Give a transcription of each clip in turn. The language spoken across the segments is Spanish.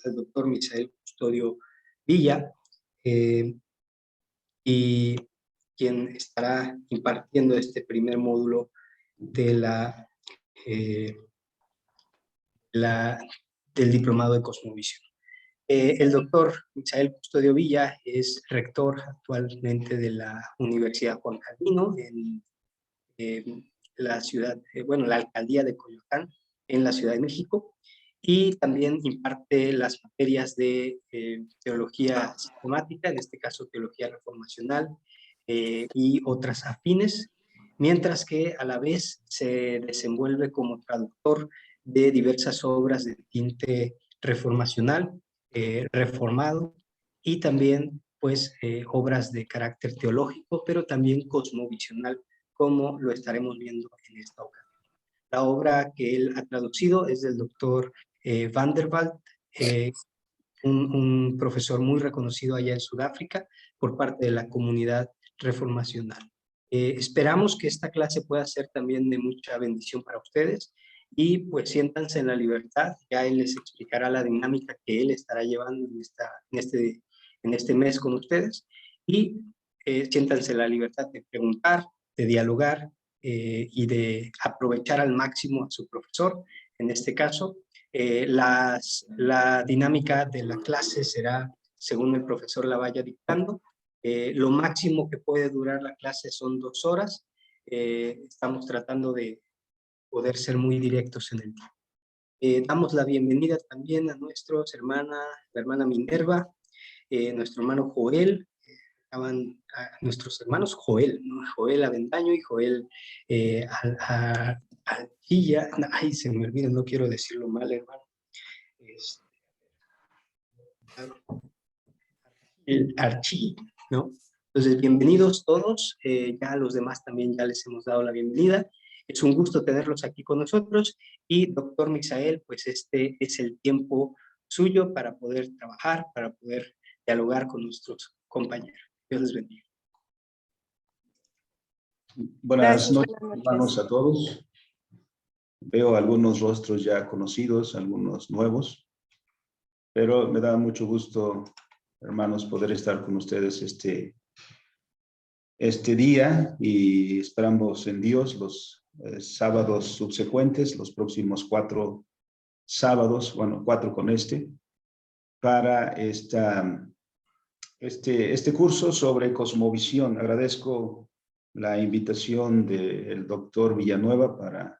al doctor Misael Custodio Villa, y quien estará impartiendo este primer módulo de del Diplomado de Cosmovisión. El doctor Misael Custodio Villa es rector actualmente de la Universidad Juan Calvino en la ciudad, la alcaldía de Coyoacán, en la Ciudad de México, y también imparte las materias de teología sistemática, en este caso teología reformacional, y otras afines, mientras que a la vez se desenvuelve como traductor de diversas obras de tinte reformacional, reformado, y también pues obras de carácter teológico, pero también cosmovisional, como lo estaremos viendo en esta ocasión. La obra que él ha traducido es del doctor Van der Waalt, un profesor muy reconocido allá en Sudáfrica por parte de la comunidad reformacional. Esperamos que esta clase pueda ser también de mucha bendición para ustedes y pues siéntanse en la libertad, ya él les explicará la dinámica que él estará llevando en este mes con ustedes y siéntanse en la libertad de preguntar, de dialogar y de aprovechar al máximo a su profesor, en este caso. La dinámica de la clase será según el profesor la vaya dictando. Lo máximo que puede durar la clase son 2 horas. Estamos tratando de poder ser muy directos en el tiempo. Damos la bienvenida también a la hermana Minerva, nuestro hermano Joel, a nuestros hermanos Joel, ¿no? Joel Avendaño y Joel Alchilla. Ay, se me olvida, no quiero decirlo mal, hermano. El Archí, ¿no? Entonces, bienvenidos todos, ya a los demás también ya les hemos dado la bienvenida. Es un gusto tenerlos aquí con nosotros y doctor Misael, pues este es el tiempo suyo para poder trabajar, para poder dialogar con nuestros compañeros. Dios les bendiga. Buenas noches, hermanos, a todos. Veo algunos rostros ya conocidos, algunos nuevos, pero me da mucho gusto, hermanos, poder estar con ustedes este día y esperamos en Dios los sábados subsecuentes, los próximos 4 sábados, bueno, 4 con para este curso sobre cosmovisión. Agradezco la invitación del doctor Villanueva para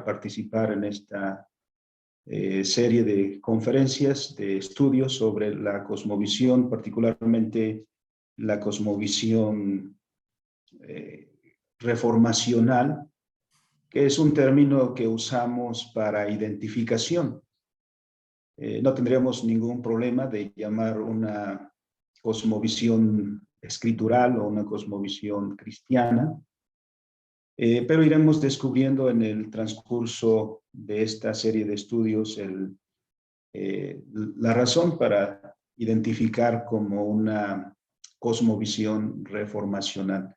participar en esta serie de conferencias, de estudios sobre la cosmovisión, particularmente la cosmovisión reformacional, que es un término que usamos para identificación. No tendríamos ningún problema de llamar una cosmovisión escritural o una cosmovisión cristiana, pero iremos descubriendo en el transcurso de esta serie de estudios la razón para identificar como una cosmovisión reformacional.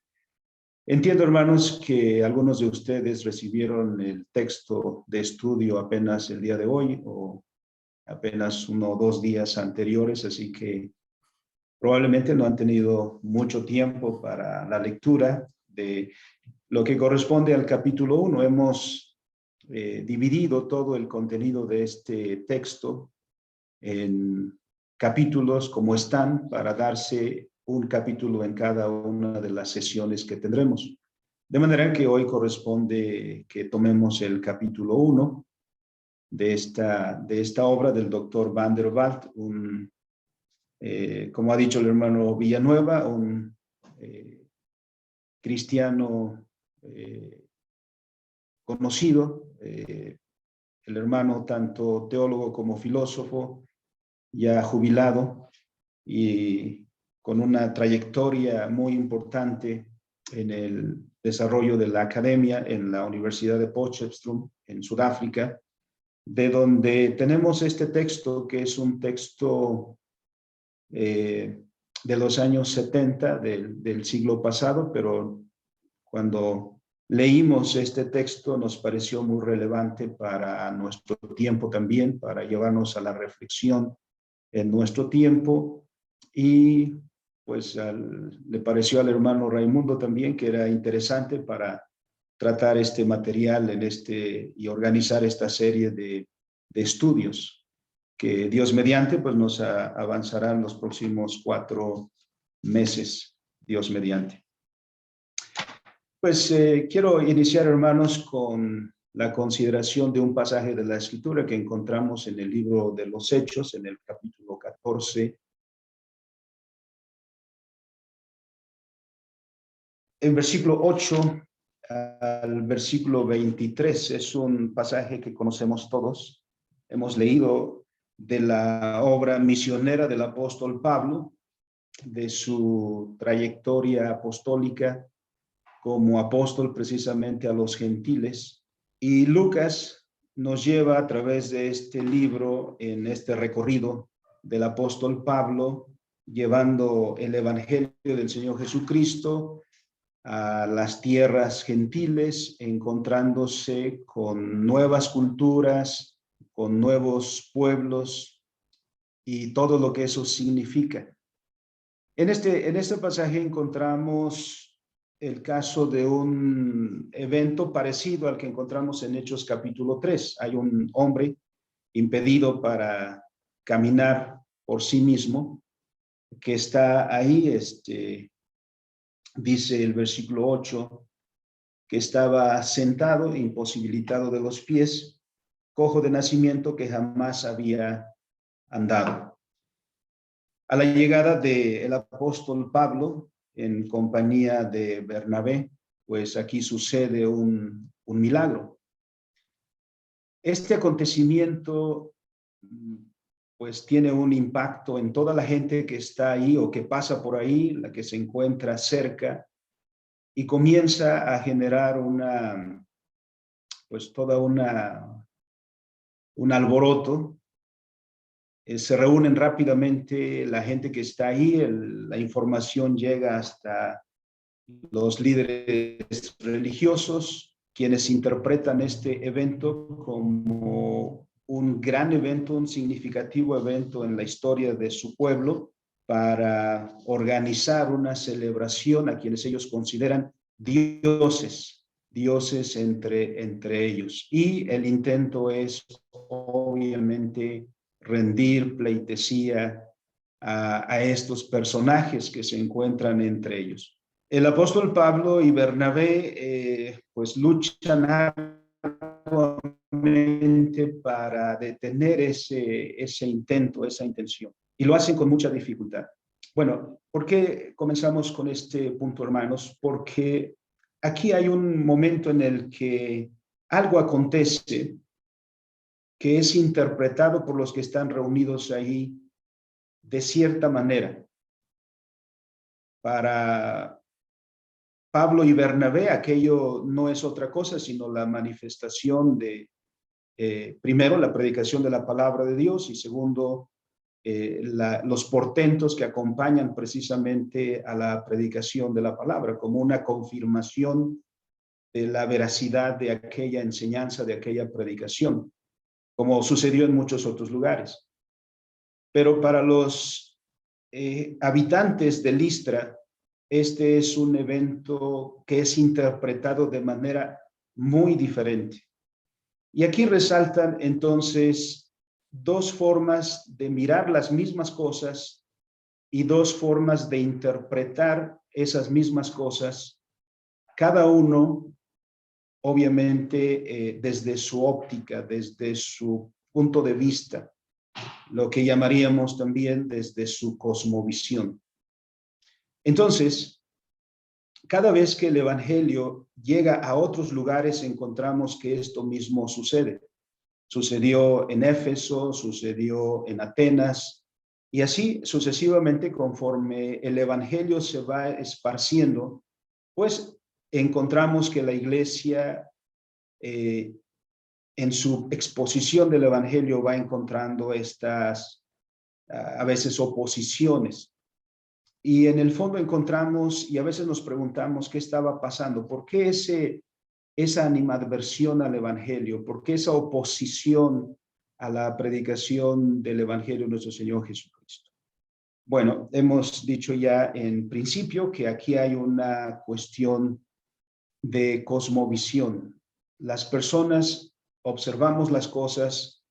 Entiendo, hermanos, que algunos de ustedes recibieron el texto de estudio apenas el día de hoy o apenas 1 o 2 días anteriores, así que probablemente no han tenido mucho tiempo para la lectura de lo que corresponde al capítulo 1. Hemos dividido todo el contenido de este texto en capítulos como están para darse un capítulo en cada una de las sesiones que tendremos. De manera que hoy corresponde que tomemos el capítulo 1 de esta obra del doctor Van der Waalt, como ha dicho el hermano Villanueva, un cristiano conocido, el hermano tanto teólogo como filósofo, ya jubilado y con una trayectoria muy importante en el desarrollo de la academia en la Universidad de Potchefstroom, en Sudáfrica, de donde tenemos este texto, que es un texto de los años 70 del siglo pasado, pero cuando leímos este texto, nos pareció muy relevante para nuestro tiempo también, para llevarnos a la reflexión en nuestro tiempo, y pues le pareció al hermano Raimundo también que era interesante para tratar este material y organizar esta serie de estudios que Dios mediante pues nos avanzará en los próximos 4 meses, Dios mediante. Pues quiero iniciar, hermanos, con la consideración de un pasaje de la Escritura que encontramos en el libro de los Hechos, en el capítulo 14. En versículo 8 al versículo 23 es un pasaje que conocemos todos. Hemos leído de la obra misionera del apóstol Pablo, de su trayectoria apostólica como apóstol precisamente a los gentiles. Y Lucas nos lleva a través de este libro en este recorrido del apóstol Pablo, llevando el evangelio del Señor Jesucristo a las tierras gentiles, encontrándose con nuevas culturas, con nuevos pueblos y todo lo que eso significa. En este pasaje encontramos el caso de un evento parecido al que encontramos en Hechos capítulo 3. Hay un hombre impedido para caminar por sí mismo que está ahí, dice el versículo 8, que estaba sentado, imposibilitado de los pies, cojo de nacimiento, que jamás había andado. A la llegada del apóstol Pablo, en compañía de Bernabé, pues aquí sucede un milagro. Este acontecimiento, pues tiene un impacto en toda la gente que está ahí o que pasa por ahí, la que se encuentra cerca, y comienza a generar toda un alboroto. Se reúnen rápidamente la gente que está ahí, la información llega hasta los líderes religiosos, quienes interpretan este evento como un gran evento, un significativo evento en la historia de su pueblo, para organizar una celebración a quienes ellos consideran dioses entre ellos. Y el intento es, obviamente, rendir pleitesía a estos personajes que se encuentran entre ellos. El apóstol Pablo y Bernabé pues luchan arduamente para detener ese intento, esa intención, y lo hacen con mucha dificultad. Bueno, ¿por qué comenzamos con este punto, hermanos? Porque aquí hay un momento en el que algo acontece que es interpretado por los que están reunidos ahí de cierta manera. Para Pablo y Bernabé, aquello no es otra cosa sino la manifestación de, primero, la predicación de la palabra de Dios, y segundo, los portentos que acompañan precisamente a la predicación de la palabra, como una confirmación de la veracidad de aquella enseñanza, de aquella predicación, como sucedió en muchos otros lugares. Pero para los habitantes de Listra, este es un evento que es interpretado de manera muy diferente. Y aquí resaltan entonces dos formas de mirar las mismas cosas y dos formas de interpretar esas mismas cosas, cada uno obviamente desde su óptica, desde su punto de vista, lo que llamaríamos también desde su cosmovisión. Entonces, cada vez que el evangelio llega a otros lugares, encontramos que esto mismo sucede. Sucedió en Éfeso, sucedió en Atenas, y así sucesivamente, conforme el evangelio se va esparciendo, pues encontramos que la iglesia en su exposición del evangelio va encontrando estas a veces oposiciones. Y en el fondo encontramos, y a veces nos preguntamos qué estaba pasando, por qué ese esa animadversión al Evangelio? ¿Por qué esa oposición a la predicación del Evangelio de nuestro Señor Jesucristo? Bueno, hemos dicho ya en principio que aquí hay una cuestión de cosmovisión. Las personas observamos las cosas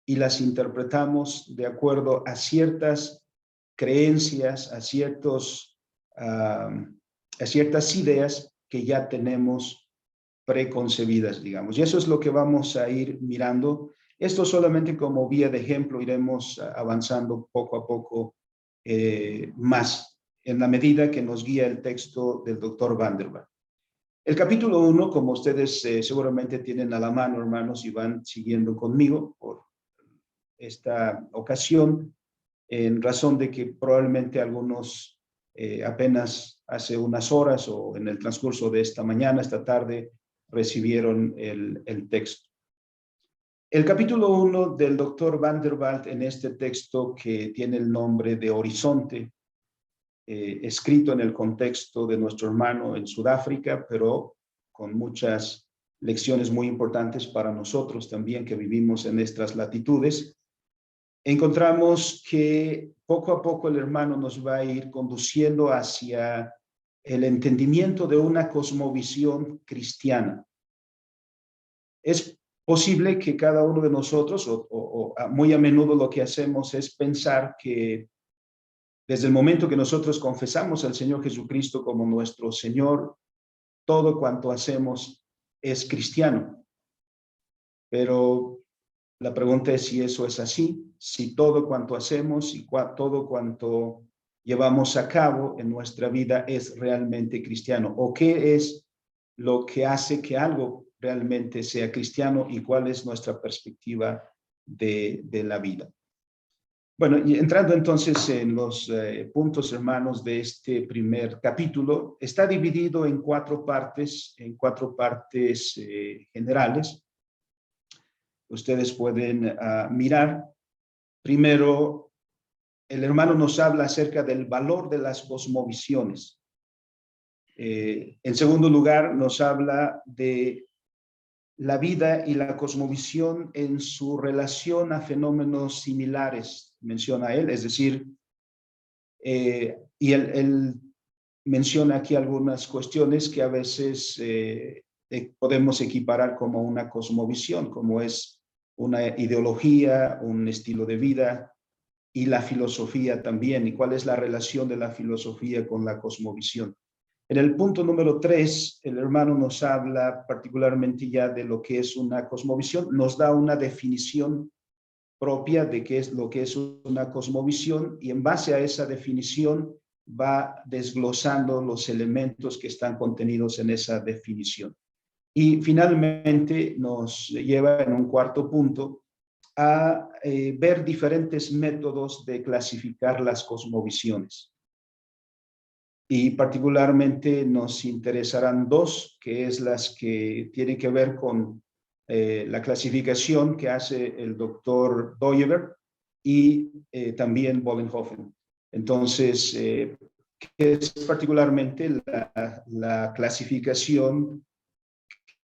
y las interpretamos de acuerdo a ciertas creencias, a ciertas ideas que ya tenemos preconcebidas, digamos. Y eso es lo que vamos a ir mirando. Esto solamente como vía de ejemplo, iremos avanzando poco a poco más en la medida que nos guía el texto del doctor Vanderbilt. El capítulo 1, como ustedes seguramente tienen a la mano, hermanos, y van siguiendo conmigo por esta ocasión, en razón de que probablemente algunos apenas hace unas horas o en el transcurso de esta mañana, esta tarde, recibieron el texto. El capítulo 1 del doctor Vanderbilt en este texto que tiene el nombre de Horizonte, escrito en el contexto de nuestro hermano en Sudáfrica, pero con muchas lecciones muy importantes para nosotros también que vivimos en estas latitudes. Encontramos que poco a poco el hermano nos va a ir conduciendo hacia el entendimiento de una cosmovisión cristiana. Es posible que cada uno de nosotros, o muy a menudo lo que hacemos es pensar que desde el momento que nosotros confesamos al Señor Jesucristo como nuestro Señor, todo cuanto hacemos es cristiano. Pero la pregunta es si eso es así, si todo cuanto hacemos y todo cuanto llevamos a cabo en nuestra vida es realmente cristiano, o qué es lo que hace que algo realmente sea cristiano y cuál es nuestra perspectiva de la vida. Bueno, y entrando entonces en los puntos, hermanos, de este primer capítulo, está dividido en cuatro partes generales. Ustedes pueden mirar. Primero, el hermano nos habla acerca del valor de las cosmovisiones. En segundo lugar, nos habla de la vida y la cosmovisión en su relación a fenómenos similares, menciona él, es decir, y él menciona aquí algunas cuestiones que a veces podemos equiparar como una cosmovisión, como es una ideología, un estilo de vida y la filosofía también, y cuál es la relación de la filosofía con la cosmovisión. En el punto número 3, el hermano nos habla particularmente ya de lo que es una cosmovisión, nos da una definición propia de qué es lo que es una cosmovisión y en base a esa definición va desglosando los elementos que están contenidos en esa definición. Y finalmente nos lleva en un cuarto punto a ver diferentes métodos de clasificar las cosmovisiones. Y particularmente nos interesarán dos, que es las que tienen que ver con la clasificación que hace el doctor Dooyeweerd y también Vollenhoven. Entonces, que es particularmente la clasificación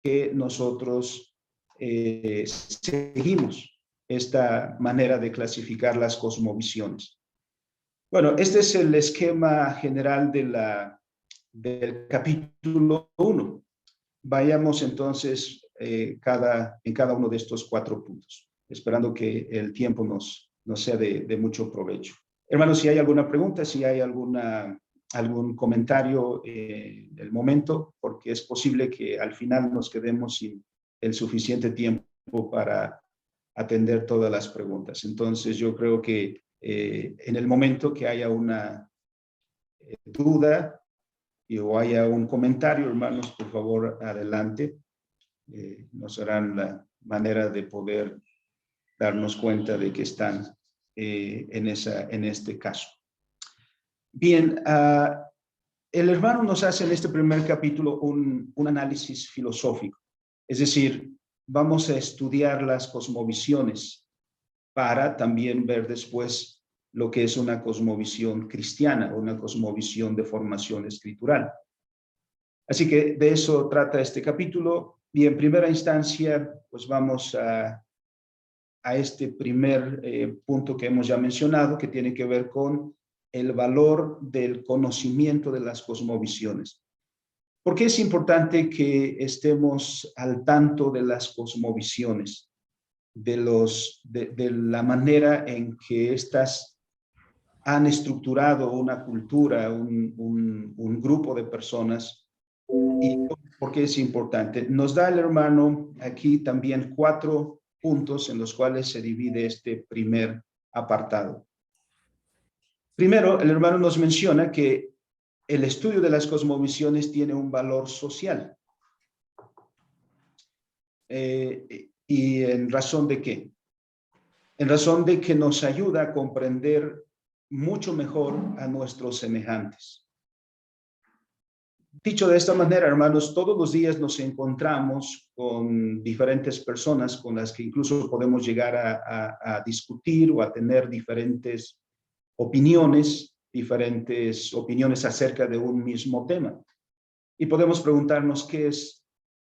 que nosotros seguimos, esta manera de clasificar las cosmovisiones. Bueno, este es el esquema general del capítulo 1. Vayamos entonces en cada uno de estos cuatro puntos, esperando que el tiempo nos sea de mucho provecho. Hermanos, si hay alguna pregunta, si hay algún comentario en el momento, porque es posible que al final nos quedemos sin el suficiente tiempo para atender todas las preguntas. Entonces, yo creo que en el momento que haya una duda o haya un comentario, hermanos, por favor, adelante. Nos harán la manera de poder darnos cuenta de que están en este caso. Bien, el hermano nos hace en este primer capítulo un análisis filosófico, es decir, vamos a estudiar las cosmovisiones para también ver después lo que es una cosmovisión cristiana, una cosmovisión de formación escritural. Así que de eso trata este capítulo. Y en primera instancia, pues vamos a este primer punto que hemos ya mencionado, que tiene que ver con el valor del conocimiento de las cosmovisiones. ¿Por qué es importante que estemos al tanto de las cosmovisiones, de la manera en que estas han estructurado una cultura, un grupo de personas? ¿Y por qué es importante? Nos da el hermano aquí también 4 puntos en los cuales se divide este primer apartado. Primero, el hermano nos menciona que el estudio de las cosmovisiones tiene un valor social. ¿Y en razón de qué? En razón de que nos ayuda a comprender mucho mejor a nuestros semejantes. Dicho de esta manera, hermanos, todos los días nos encontramos con diferentes personas con las que incluso podemos llegar a discutir o a tener diferentes opiniones acerca de un mismo tema. Y podemos preguntarnos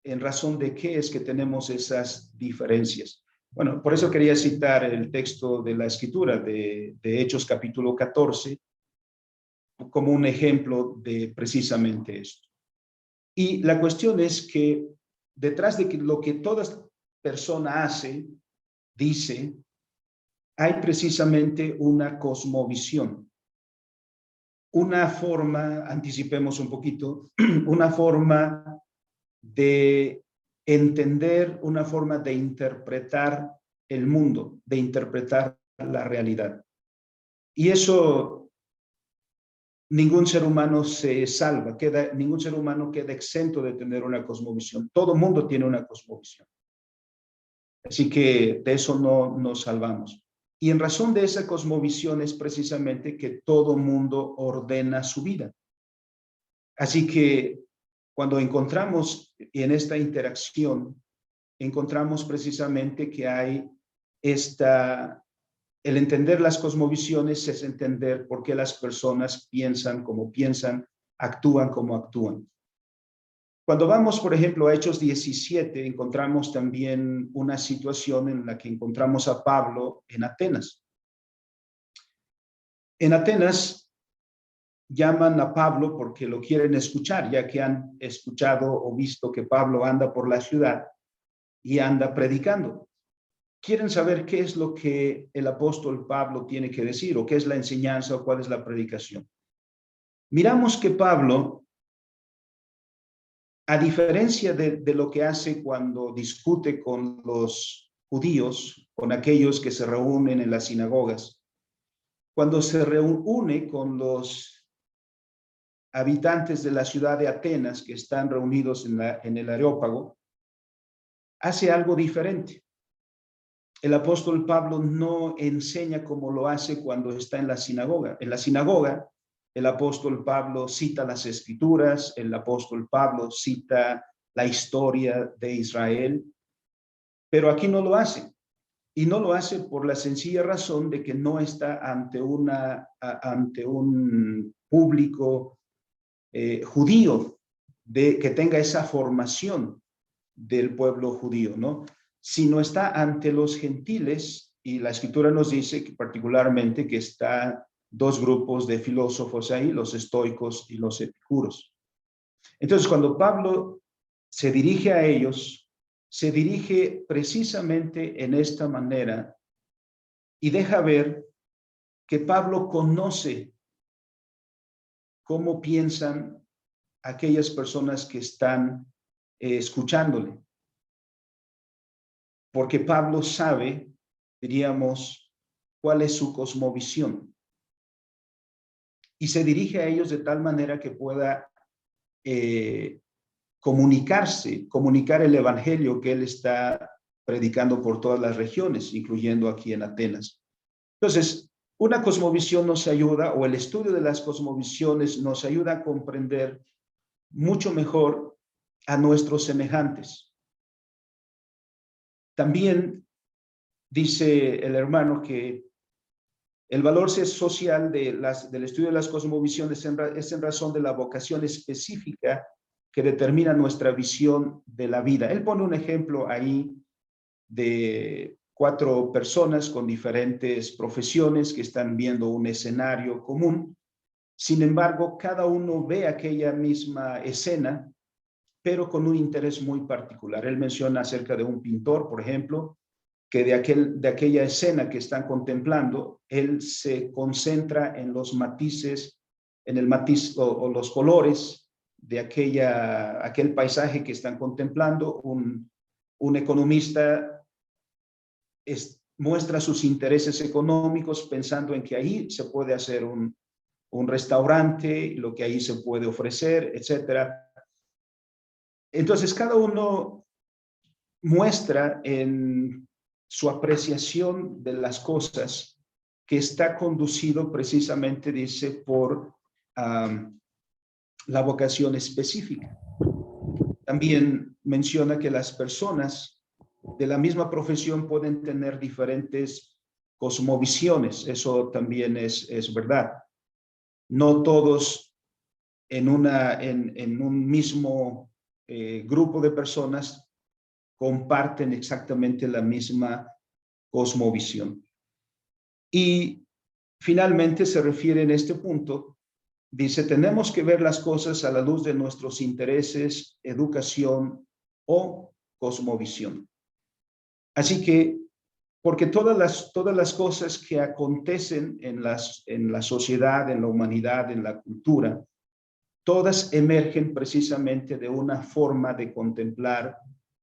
en razón de qué es que tenemos esas diferencias. Bueno, por eso quería citar el texto de la Escritura de Hechos capítulo 14 como un ejemplo de precisamente esto. Y la cuestión es que detrás de lo que toda persona hace, dice, hay precisamente una cosmovisión, una forma, anticipemos un poquito, una forma de entender, una forma de interpretar el mundo, de interpretar la realidad. Y eso ningún ser humano se salva, ningún ser humano queda exento de tener una cosmovisión. Todo mundo tiene una cosmovisión. Así que de eso no nos salvamos. Y en razón de esa cosmovisión es precisamente que todo mundo ordena su vida. Así que cuando encontramos en esta interacción, encontramos precisamente que hay el entender las cosmovisiones es entender por qué las personas piensan como piensan, actúan como actúan. Cuando vamos, por ejemplo, a Hechos 17, encontramos también una situación en la que encontramos a Pablo en Atenas. En Atenas llaman a Pablo porque lo quieren escuchar, ya que han escuchado o visto que Pablo anda por la ciudad y anda predicando. Quieren saber qué es lo que el apóstol Pablo tiene que decir, o qué es la enseñanza, o cuál es la predicación. Miramos que Pablo, a diferencia de lo que hace cuando discute con los judíos, con aquellos que se reúnen en las sinagogas, cuando se reúne con los habitantes de la ciudad de Atenas que están reunidos en el Areópago, hace algo diferente. El apóstol Pablo no enseña como lo hace cuando está en la sinagoga. En la sinagoga, el apóstol Pablo cita las escrituras, el apóstol Pablo cita la historia de Israel, pero aquí no lo hace. Y no lo hace por la sencilla razón de que no está ante un público judío que tenga esa formación del pueblo judío, ¿no? Sino está ante los gentiles, y la escritura nos dice que particularmente que está 2 grupos de filósofos ahí, los estoicos y los epicúreos. Entonces, cuando Pablo se dirige a ellos, se dirige precisamente en esta manera y deja ver que Pablo conoce cómo piensan aquellas personas que están escuchándole. Porque Pablo sabe, diríamos, cuál es su cosmovisión. Y se dirige a ellos de tal manera que pueda comunicar el evangelio que él está predicando por todas las regiones, incluyendo aquí en Atenas. Entonces, una cosmovisión nos ayuda, o el estudio de las cosmovisiones nos ayuda a comprender mucho mejor a nuestros semejantes. También dice el hermano que el valor social del estudio de las cosmovisiones es en razón de la vocación específica que determina nuestra visión de la vida. Él pone un ejemplo ahí de 4 personas con diferentes profesiones que están viendo un escenario común. Sin embargo, cada uno ve aquella misma escena, pero con un interés muy particular. Él menciona acerca de un pintor, por ejemplo, que de aquella escena que están contemplando, él se concentra en los matices, en el matiz o los colores de aquel paisaje que están contemplando. Un economista muestra sus intereses económicos pensando en que ahí se puede hacer un restaurante, lo que ahí se puede ofrecer, etcétera. Entonces, cada uno muestra en su apreciación de las cosas que está conducido precisamente, dice, por la vocación específica. También menciona que las personas de la misma profesión pueden tener diferentes cosmovisiones. Eso también es verdad. No todos en un mismo grupo de personas comparten exactamente la misma cosmovisión. Y finalmente se refiere en este punto, dice, tenemos que ver las cosas a la luz de nuestros intereses, educación o cosmovisión. Así que, porque todas las cosas que acontecen en la sociedad, en la humanidad, en la cultura, todas emergen precisamente de una forma de contemplar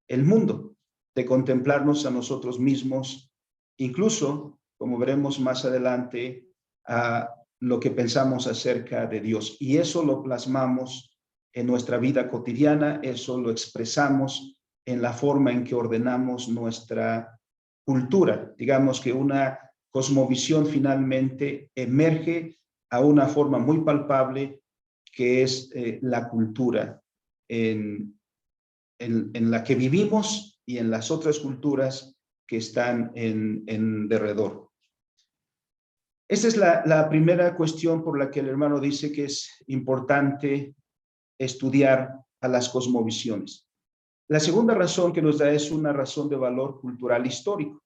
el mundo, de contemplarnos a nosotros mismos, incluso, como veremos más adelante, a lo que pensamos acerca de Dios. Y eso lo plasmamos en nuestra vida cotidiana, eso lo expresamos en la forma en que ordenamos nuestra cultura. Digamos que una cosmovisión finalmente emerge a una forma muy palpable que es la cultura en la que vivimos y en las otras culturas que están en derredor. Esta es la primera cuestión por la que el hermano dice que es importante estudiar a las cosmovisiones. La segunda razón que nos da es una razón de valor cultural histórico.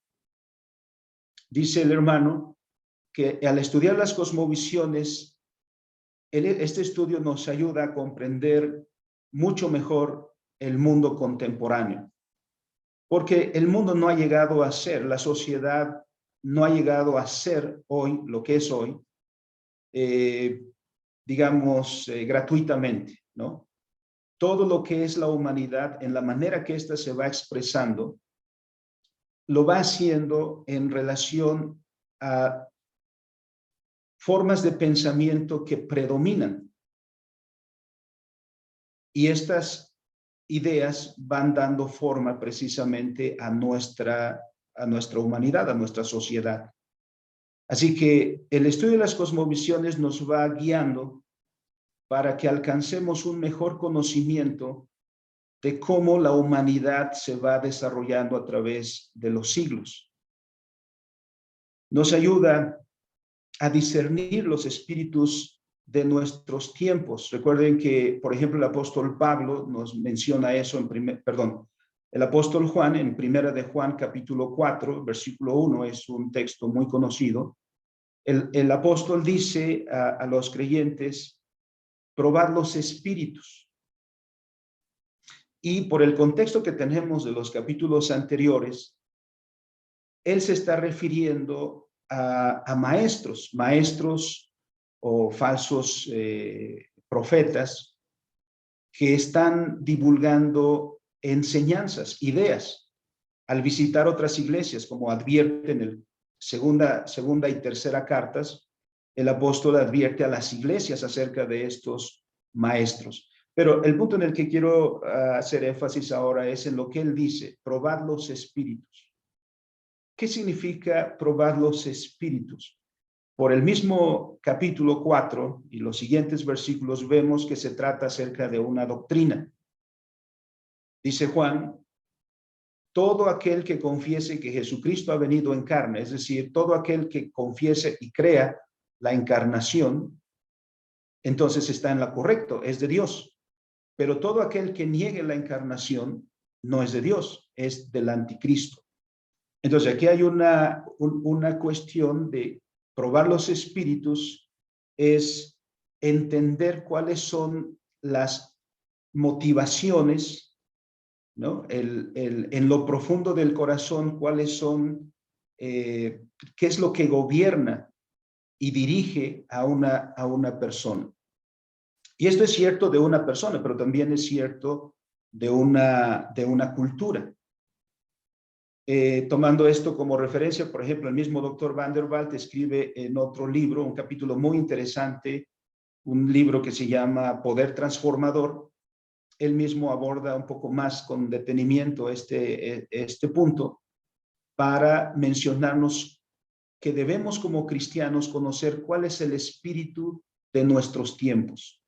Dice el hermano que al estudiar las cosmovisiones, este estudio nos ayuda a comprender mucho mejor el mundo contemporáneo, porque el mundo no ha llegado a ser, la sociedad no ha llegado a ser hoy lo que es hoy, digamos, gratuitamente, ¿no? Todo lo que es la humanidad, en la manera que ésta se va expresando, lo va haciendo en relación a formas de pensamiento que predominan. Y estas ideas van dando forma precisamente a nuestra humanidad, a nuestra sociedad. Así que el estudio de las cosmovisiones nos va guiando para que alcancemos un mejor conocimiento de cómo la humanidad se va desarrollando a través de los siglos. Nos ayuda a discernir los espíritus de nuestros tiempos. Recuerden que, por ejemplo, el apóstol Pablo nos menciona eso el apóstol Juan en 1 de Juan capítulo 4, versículo 1, es un texto muy conocido. El apóstol dice a los creyentes, probad los espíritus. Y por el contexto que tenemos de los capítulos anteriores, él se está refiriendo a maestros o falsos profetas que están divulgando enseñanzas, ideas, al visitar otras iglesias, como advierte en el segunda y tercera cartas, el apóstol advierte a las iglesias acerca de estos maestros. Pero el punto en el que quiero hacer énfasis ahora es en lo que él dice, probad los espíritus. ¿Qué significa probar los espíritus? Por el mismo capítulo 4 y los siguientes versículos vemos que se trata acerca de una doctrina. Dice Juan, todo aquel que confiese que Jesucristo ha venido en carne, es decir, todo aquel que confiese y crea la encarnación, entonces está en la correcta, es de Dios. Pero todo aquel que niegue la encarnación no es de Dios, es del anticristo. Entonces aquí hay una cuestión de probar los espíritus, es entender cuáles son las motivaciones, ¿no? En lo profundo del corazón, cuáles son, qué es lo que gobierna y dirige a una persona. Y esto es cierto de una persona, pero también es cierto de una cultura. Tomando esto como referencia, por ejemplo, el mismo doctor Van der Waals escribe en otro libro, un capítulo muy interesante, un libro que se llama Poder Transformador. Él mismo aborda un poco más con detenimiento este punto para mencionarnos que debemos como cristianos conocer cuál es el espíritu de nuestros tiempos.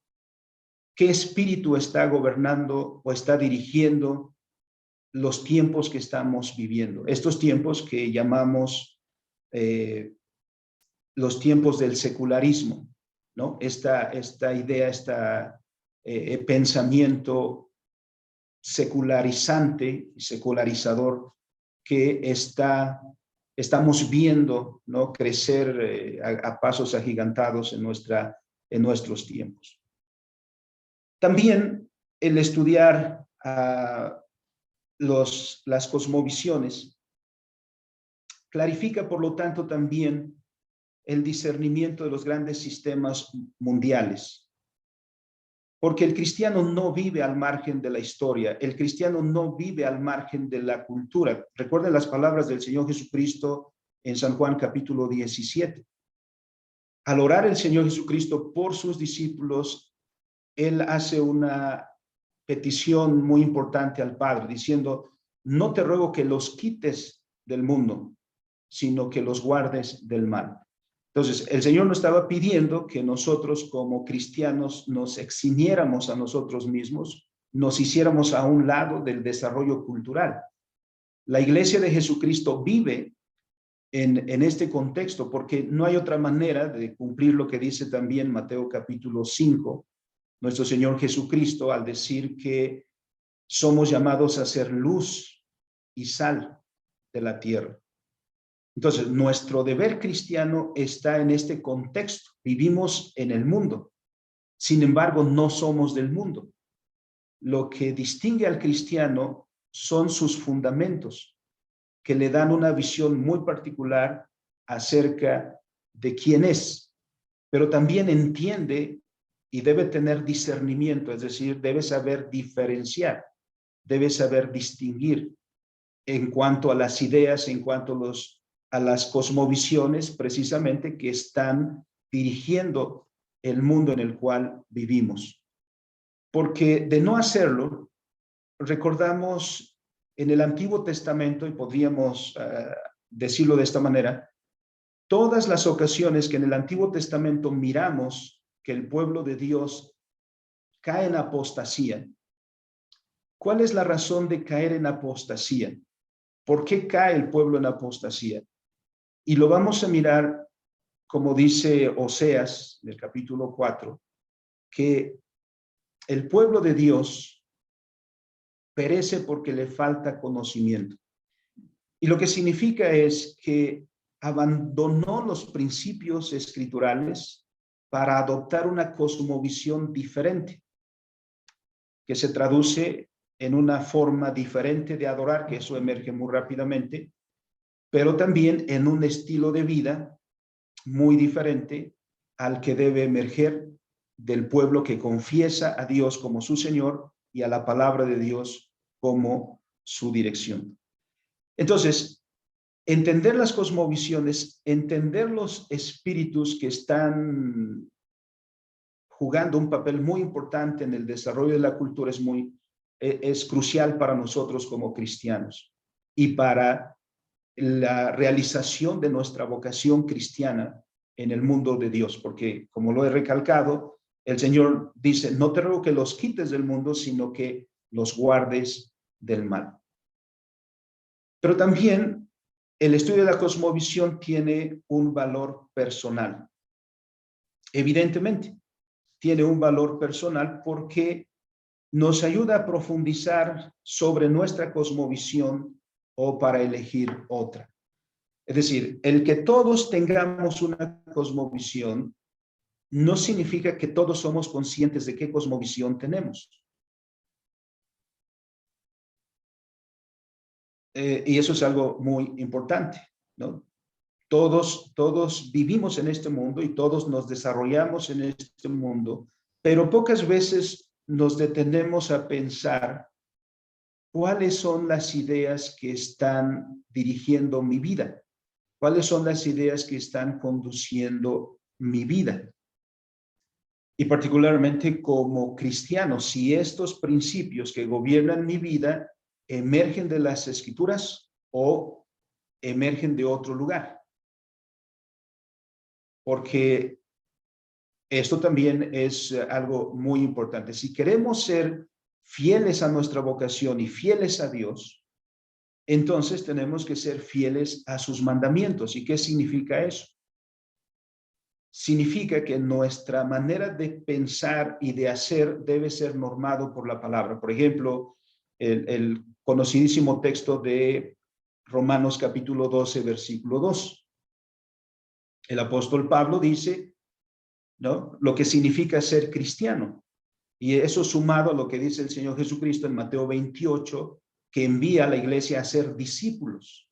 ¿Qué espíritu está gobernando o está dirigiendo los tiempos que estamos viviendo? Estos tiempos que llamamos los tiempos del secularismo, ¿no? Esta idea, pensamiento secularizante y secularizador que estamos viendo, ¿no? Crecer a pasos agigantados en nuestros tiempos. También el estudiar las cosmovisiones clarifica, por lo tanto, también el discernimiento de los grandes sistemas mundiales. Porque el cristiano no vive al margen de la historia, el cristiano no vive al margen de la cultura. Recuerden las palabras del Señor Jesucristo en San Juan capítulo 17. Al orar el Señor Jesucristo por sus discípulos, Él hace una petición muy importante al Padre, diciendo, no te ruego que los quites del mundo, sino que los guardes del mal. Entonces, el Señor nos estaba pidiendo que nosotros como cristianos nos eximiéramos a nosotros mismos, nos hiciéramos a un lado del desarrollo cultural. La Iglesia de Jesucristo vive en este contexto porque no hay otra manera de cumplir lo que dice también Mateo capítulo 5, nuestro Señor Jesucristo, al decir que somos llamados a ser luz y sal de la tierra. Entonces, nuestro deber cristiano está en este contexto. Vivimos en el mundo. Sin embargo, no somos del mundo. Lo que distingue al cristiano son sus fundamentos, que le dan una visión muy particular acerca de quién es, pero también entiende y debe tener discernimiento, es decir, debe saber diferenciar, debe saber distinguir en cuanto a las ideas, en cuanto a las cosmovisiones precisamente que están dirigiendo el mundo en el cual vivimos. Porque de no hacerlo, recordamos en el Antiguo Testamento, y podríamos decirlo de esta manera, todas las ocasiones que en el Antiguo Testamento miramos que el pueblo de Dios cae en apostasía. ¿Cuál es la razón de caer en apostasía? ¿Por qué cae el pueblo en apostasía? Y lo vamos a mirar, como dice Oseas, en el capítulo 4, que el pueblo de Dios perece porque le falta conocimiento. Y lo que significa es que abandonó los principios escriturales para adoptar una cosmovisión diferente, que se traduce en una forma diferente de adorar, que eso emerge muy rápidamente, pero también en un estilo de vida muy diferente al que debe emerger del pueblo que confiesa a Dios como su Señor y a la palabra de Dios como su dirección. Entonces, entender las cosmovisiones, entender los espíritus que están jugando un papel muy importante en el desarrollo de la cultura es crucial para nosotros como cristianos y para la realización de nuestra vocación cristiana en el mundo de Dios, porque como lo he recalcado, el Señor dice, no te ruego que los quites del mundo, sino que los guardes del mal. Pero también el estudio de la cosmovisión tiene un valor personal. Evidentemente, tiene un valor personal porque nos ayuda a profundizar sobre nuestra cosmovisión o para elegir otra. Es decir, el que todos tengamos una cosmovisión no significa que todos somos conscientes de qué cosmovisión tenemos. Y eso es algo muy importante, ¿no? Todos vivimos en este mundo y todos nos desarrollamos en este mundo, pero pocas veces nos detenemos a pensar cuáles son las ideas que están dirigiendo mi vida, cuáles son las ideas que están conduciendo mi vida. Y particularmente como cristiano, si estos principios que gobiernan mi vida emergen de las Escrituras o emergen de otro lugar. Porque esto también es algo muy importante. Si queremos ser fieles a nuestra vocación y fieles a Dios, entonces tenemos que ser fieles a sus mandamientos. ¿Y qué significa eso? Significa que nuestra manera de pensar y de hacer debe ser normado por la palabra. Por ejemplo, el conocidísimo texto de Romanos capítulo 12, versículo 2. El apóstol Pablo dice, ¿no?, lo que significa ser cristiano. Y eso sumado a lo que dice el Señor Jesucristo en Mateo 28, que envía a la iglesia a ser discípulos.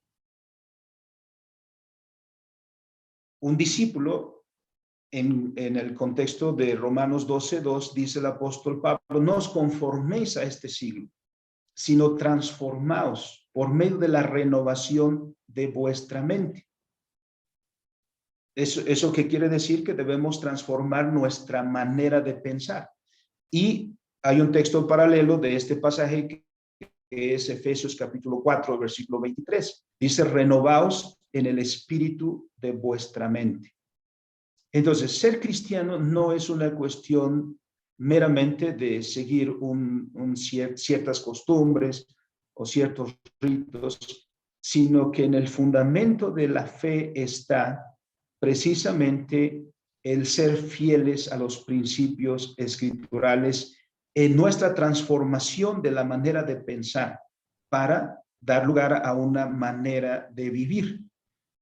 Un discípulo, en el contexto de Romanos 12:2, dice el apóstol Pablo, no os conforméis a este siglo, sino transformaos por medio de la renovación de vuestra mente. ¿Eso qué quiere decir? Que debemos transformar nuestra manera de pensar. Y hay un texto paralelo de este pasaje que es Efesios capítulo 4, versículo 23. Dice, renovaos en el espíritu de vuestra mente. Entonces, ser cristiano no es una cuestión meramente de seguir ciertas costumbres o ciertos ritos, sino que en el fundamento de la fe está precisamente el ser fieles a los principios escriturales en nuestra transformación de la manera de pensar para dar lugar a una manera de vivir.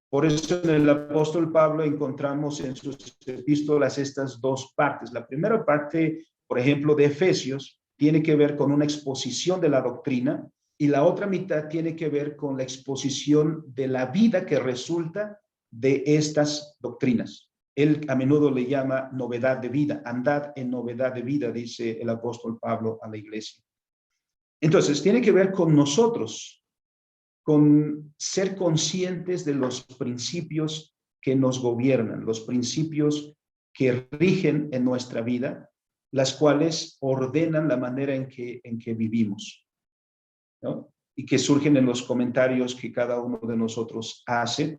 Por eso en el apóstol Pablo encontramos en sus epístolas estas dos partes. La primera parte, por ejemplo, de Efesios, tiene que ver con una exposición de la doctrina y la otra mitad tiene que ver con la exposición de la vida que resulta de estas doctrinas. Él a menudo le llama novedad de vida. Andad en novedad de vida, dice el apóstol Pablo a la iglesia. Entonces, tiene que ver con nosotros, con ser conscientes de los principios que nos gobiernan, los principios que rigen en nuestra vida, las cuales ordenan la manera en que vivimos, ¿no? Y que surgen en los comentarios que cada uno de nosotros hace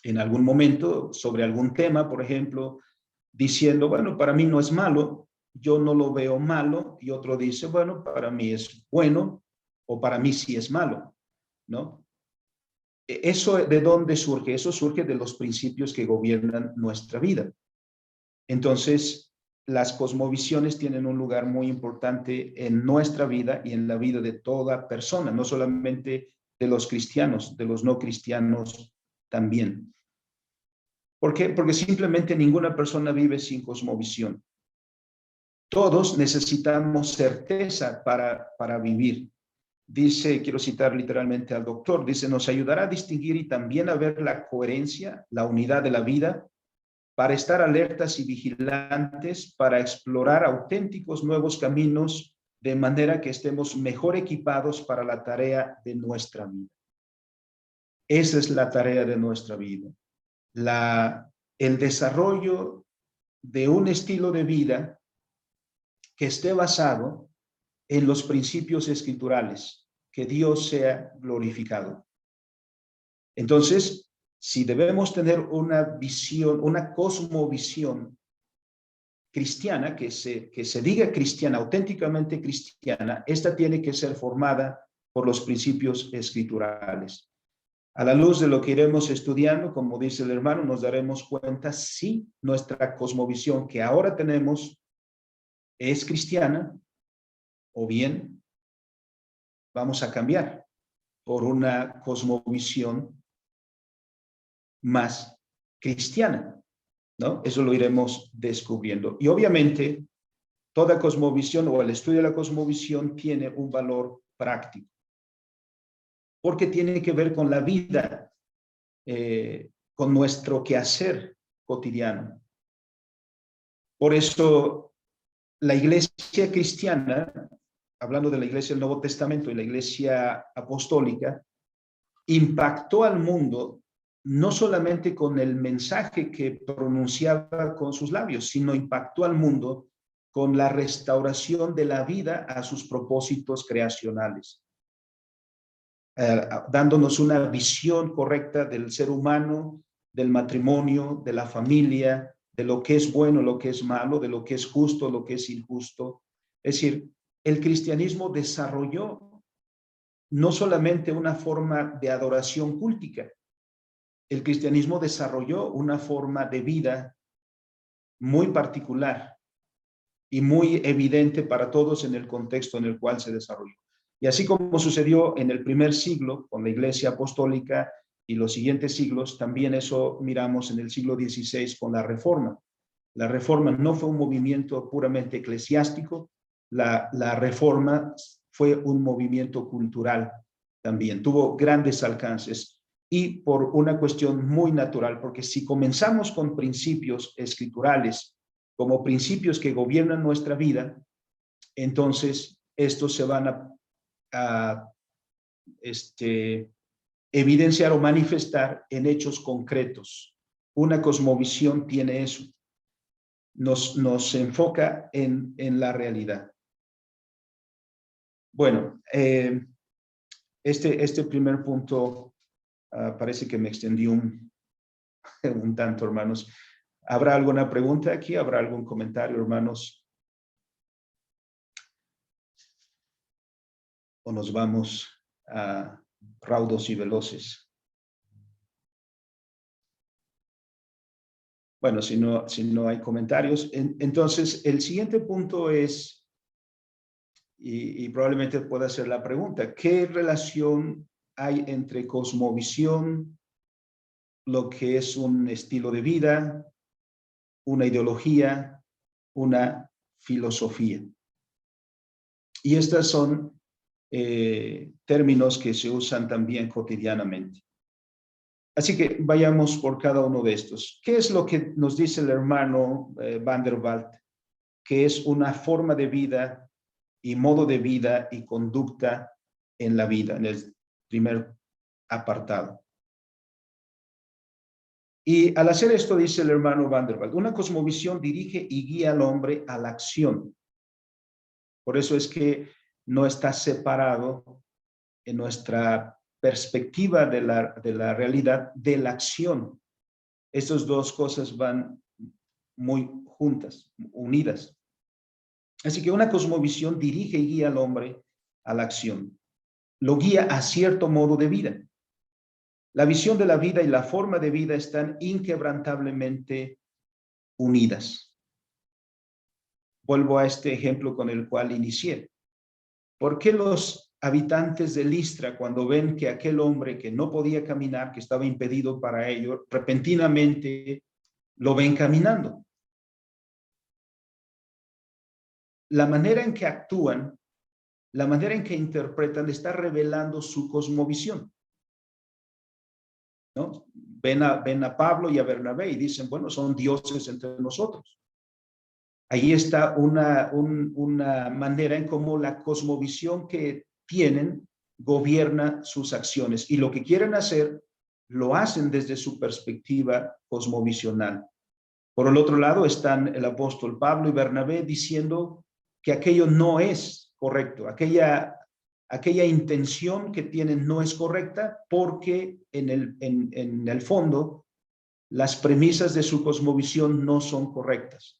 en algún momento sobre algún tema, por ejemplo, diciendo, bueno, para mí no es malo, yo no lo veo malo, y otro dice, bueno, para mí es bueno, o para mí sí es malo, ¿no? ¿Eso de dónde surge? Eso surge de los principios que gobiernan nuestra vida. Entonces, las cosmovisiones tienen un lugar muy importante en nuestra vida y en la vida de toda persona, no solamente de los cristianos, de los no cristianos también. ¿Por qué? Porque simplemente ninguna persona vive sin cosmovisión. Todos necesitamos certeza para vivir. Dice, quiero citar literalmente al doctor, dice, nos ayudará a distinguir y también a ver la coherencia, la unidad de la vida, para estar alertas y vigilantes, para explorar auténticos nuevos caminos, de manera que estemos mejor equipados para la tarea de nuestra vida. Esa es la tarea de nuestra vida. El desarrollo de un estilo de vida que esté basado en los principios escriturales, que Dios sea glorificado. Entonces, si debemos tener una visión, una cosmovisión cristiana, que se diga cristiana, auténticamente cristiana, esta tiene que ser formada por los principios escriturales. A la luz de lo que iremos estudiando, como dice el hermano, nos daremos cuenta si nuestra cosmovisión que ahora tenemos es cristiana o bien vamos a cambiar por una cosmovisión más cristiana, ¿no? Eso lo iremos descubriendo. Y obviamente, toda cosmovisión o el estudio de la cosmovisión tiene un valor práctico, porque tiene que ver con la vida, con nuestro quehacer cotidiano. Por eso, la iglesia cristiana, hablando de la iglesia del Nuevo Testamento y la iglesia apostólica, impactó al mundo no solamente con el mensaje que pronunciaba con sus labios, sino impactó al mundo con la restauración de la vida a sus propósitos creacionales, dándonos una visión correcta del ser humano, del matrimonio, de la familia, de lo que es bueno, lo que es malo, de lo que es justo, lo que es injusto. Es decir, el cristianismo desarrolló no solamente una forma de adoración cúltica, el cristianismo desarrolló una forma de vida muy particular y muy evidente para todos en el contexto en el cual se desarrolló. Y así como sucedió en el primer siglo con la Iglesia Apostólica y los siguientes siglos, también eso miramos en el siglo XVI con la Reforma. La Reforma no fue un movimiento puramente eclesiástico, la Reforma fue un movimiento cultural también, tuvo grandes alcances y por una cuestión muy natural, porque si comenzamos con principios escriturales como principios que gobiernan nuestra vida, entonces estos se van a evidenciar o manifestar en hechos concretos. Una cosmovisión tiene eso, nos enfoca en la realidad. Bueno, este primer punto parece que me extendí un tanto, hermanos. ¿Habrá alguna pregunta aquí? ¿Habrá algún comentario, hermanos? ¿O nos vamos a raudos y veloces? Bueno, si no hay comentarios, entonces el siguiente punto es, y probablemente pueda ser la pregunta, ¿qué relación hay entre cosmovisión, lo que es un estilo de vida, una ideología, una filosofía? Y estos son términos que se usan también cotidianamente. Así que vayamos por cada uno de estos. ¿Qué es lo que nos dice el hermano Van der Waalt? Que es una forma de vida y modo de vida y conducta en la vida, en el primer apartado. Y al hacer esto, dice el hermano Van der Waalt, una cosmovisión dirige y guía al hombre a la acción. Por eso es que no está separado en nuestra perspectiva de la realidad de la acción. Estas dos cosas van muy juntas, unidas. Así que una cosmovisión dirige y guía al hombre a la acción. Lo guía a cierto modo de vida. La visión de la vida y la forma de vida están inquebrantablemente unidas. Vuelvo a este ejemplo con el cual inicié. ¿Por qué los habitantes de Listra, cuando ven que aquel hombre que no podía caminar, que estaba impedido para ello, repentinamente lo ven caminando? La manera en que actúan, la manera en que interpretan, está revelando su cosmovisión, ¿no? Ven a Pablo y a Bernabé y dicen, bueno, son dioses entre nosotros. Ahí está una manera en cómo la cosmovisión que tienen gobierna sus acciones. Y lo que quieren hacer, lo hacen desde su perspectiva cosmovisional. Por el otro lado están el apóstol Pablo y Bernabé diciendo que aquello no es correcto, aquella intención que tienen no es correcta porque en el fondo las premisas de su cosmovisión no son correctas.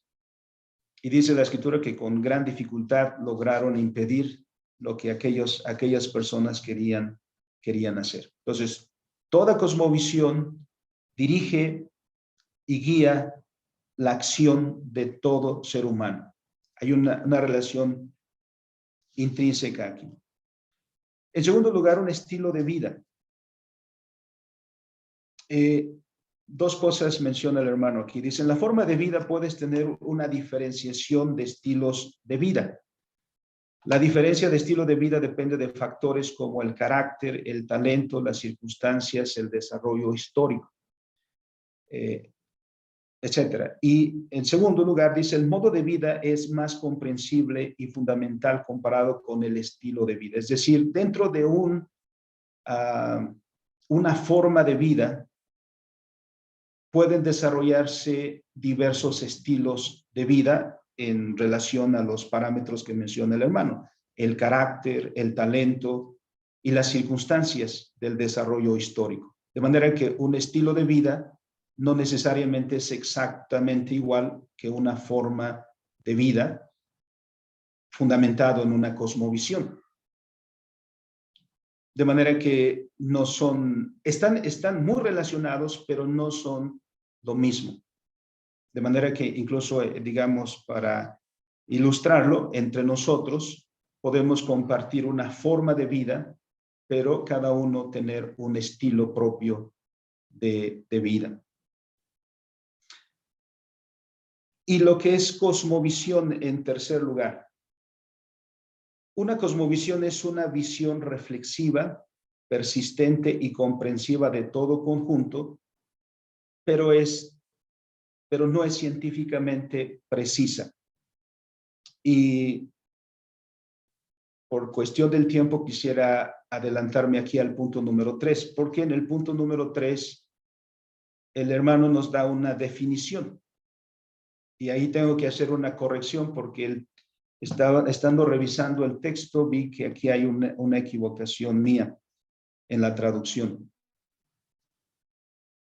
Y dice la escritura que con gran dificultad lograron impedir lo que aquellas personas querían hacer. Entonces, toda cosmovisión dirige y guía la acción de todo ser humano. Hay una relación intrínseca aquí. En segundo lugar, un estilo de vida. Dos cosas menciona el hermano aquí. Dice, en la forma de vida puedes tener una diferenciación de estilos de vida. La diferencia de estilo de vida depende de factores como el carácter, el talento, las circunstancias, el desarrollo histórico, etcétera. Y en segundo lugar, dice, el modo de vida es más comprensible y fundamental comparado con el estilo de vida. Es decir, dentro de una forma de vida, pueden desarrollarse diversos estilos de vida en relación a los parámetros que menciona el hermano, el carácter, el talento y las circunstancias del desarrollo histórico. De manera que un estilo de vida no necesariamente es exactamente igual que una forma de vida fundamentado en una cosmovisión. De manera que no son, están muy relacionados, pero no son lo mismo. De manera que incluso, digamos, para ilustrarlo, entre nosotros podemos compartir una forma de vida, pero cada uno tener un estilo propio de vida. Y lo que es cosmovisión en tercer lugar. Una cosmovisión es una visión reflexiva, persistente y comprensiva de todo conjunto, pero no es científicamente precisa. Y por cuestión del tiempo quisiera adelantarme aquí al punto número 3, porque en el punto número 3 el hermano nos da una definición. Y ahí tengo que hacer una corrección porque estando revisando el texto vi que aquí hay una equivocación mía en la traducción.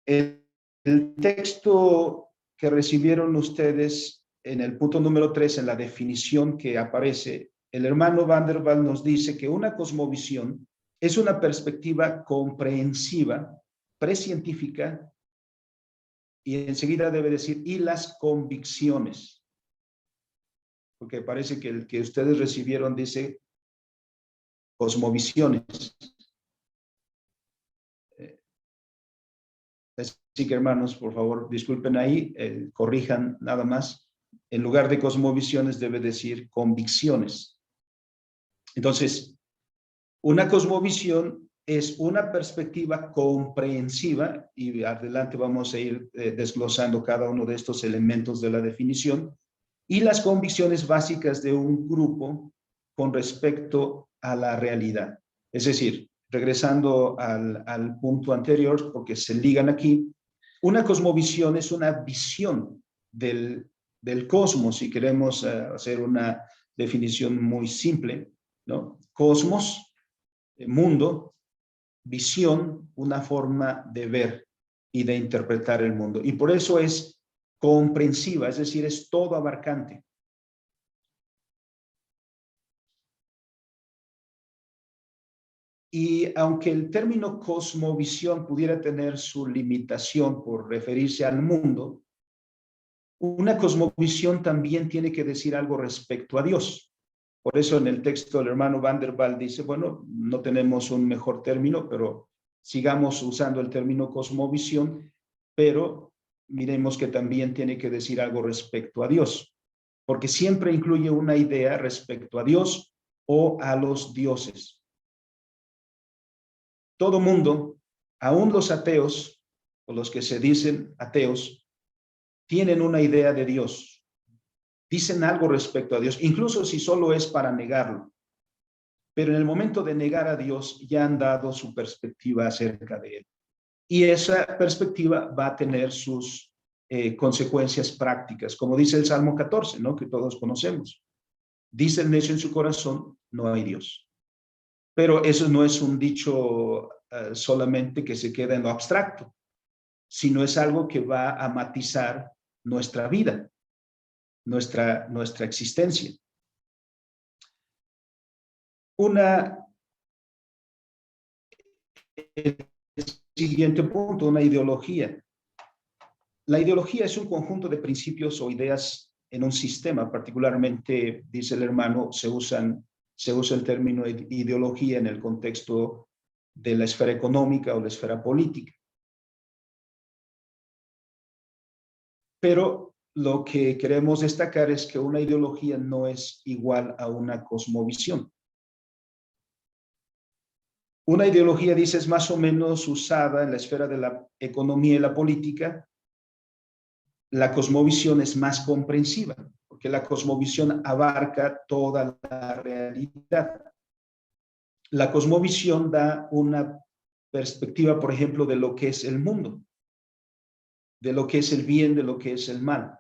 El texto que recibieron ustedes en el punto número 3, en la definición que aparece, el hermano Van der Waal nos dice que una cosmovisión es una perspectiva comprensiva, precientífica, y enseguida debe decir, y las convicciones. Porque parece que el que ustedes recibieron dice cosmovisiones. Así que, hermanos, por favor, disculpen ahí, corrijan nada más. En lugar de cosmovisiones debe decir convicciones. Entonces, una cosmovisión es una perspectiva comprensiva, y adelante vamos a ir desglosando cada uno de estos elementos de la definición, y las convicciones básicas de un grupo con respecto a la realidad. Es decir, regresando al punto anterior, porque se ligan aquí, una cosmovisión es una visión del cosmos, si queremos hacer una definición muy simple, ¿no? Cosmos, mundo, visión, una forma de ver y de interpretar el mundo. Y por eso es comprensiva, es decir, es todo abarcante. Y aunque el término cosmovisión pudiera tener su limitación por referirse al mundo, una cosmovisión también tiene que decir algo respecto a Dios. Por eso en el texto el hermano Van der Waal dice, bueno, no tenemos un mejor término, pero sigamos usando el término cosmovisión, pero miremos que también tiene que decir algo respecto a Dios, porque siempre incluye una idea respecto a Dios o a los dioses. Todo mundo, aún los ateos o los que se dicen ateos, tienen una idea de Dios. Dicen algo respecto a Dios, incluso si solo es para negarlo. Pero en el momento de negar a Dios ya han dado su perspectiva acerca de él. Y esa perspectiva va a tener sus consecuencias prácticas, como dice el Salmo 14, ¿no? Que todos conocemos. Dice el necio en su corazón, no hay Dios. Pero eso no es un dicho solamente que se queda en lo abstracto, sino es algo que va a matizar nuestra vida, nuestra existencia. El siguiente punto, una ideología. La ideología es un conjunto de principios o ideas en un sistema, particularmente, dice el hermano, se usan se usa el término ideología en el contexto de la esfera económica o la esfera política. Pero lo que queremos destacar es que una ideología no es igual a una cosmovisión. Una ideología, dice, es más o menos usada en la esfera de la economía y la política. La cosmovisión es más comprensiva, porque la cosmovisión abarca toda la realidad. La cosmovisión da una perspectiva, por ejemplo, de lo que es el mundo, de lo que es el bien, de lo que es el mal.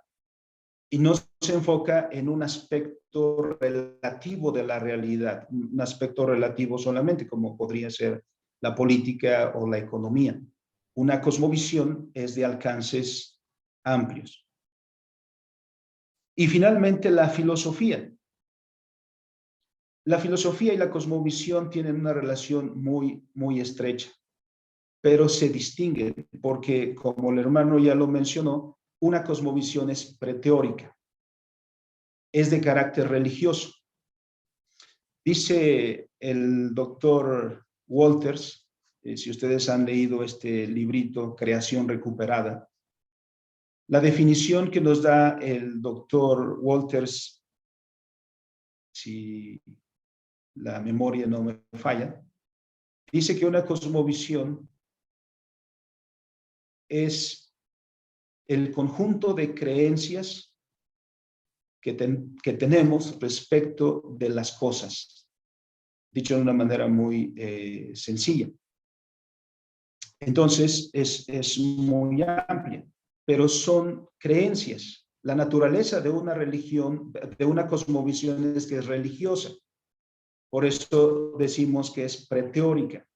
Y no se enfoca en un aspecto relativo de la realidad, un aspecto relativo solamente, como podría ser la política o la economía. Una cosmovisión es de alcances amplios. Y finalmente, la filosofía. La filosofía y la cosmovisión tienen una relación muy estrecha, pero se distinguen porque, como el hermano ya lo mencionó, una cosmovisión es preteórica, es de carácter religioso. Dice el doctor Walters, si ustedes han leído este librito, Creación Recuperada, la definición que nos da el doctor Walters, si la memoria no me falla, dice que una cosmovisión es el conjunto de creencias que tenemos respecto de las cosas, dicho de una manera muy sencilla. Entonces, es muy amplia, pero son creencias. La naturaleza de una religión, de una cosmovisión es que es religiosa. Por eso decimos que es preteórica.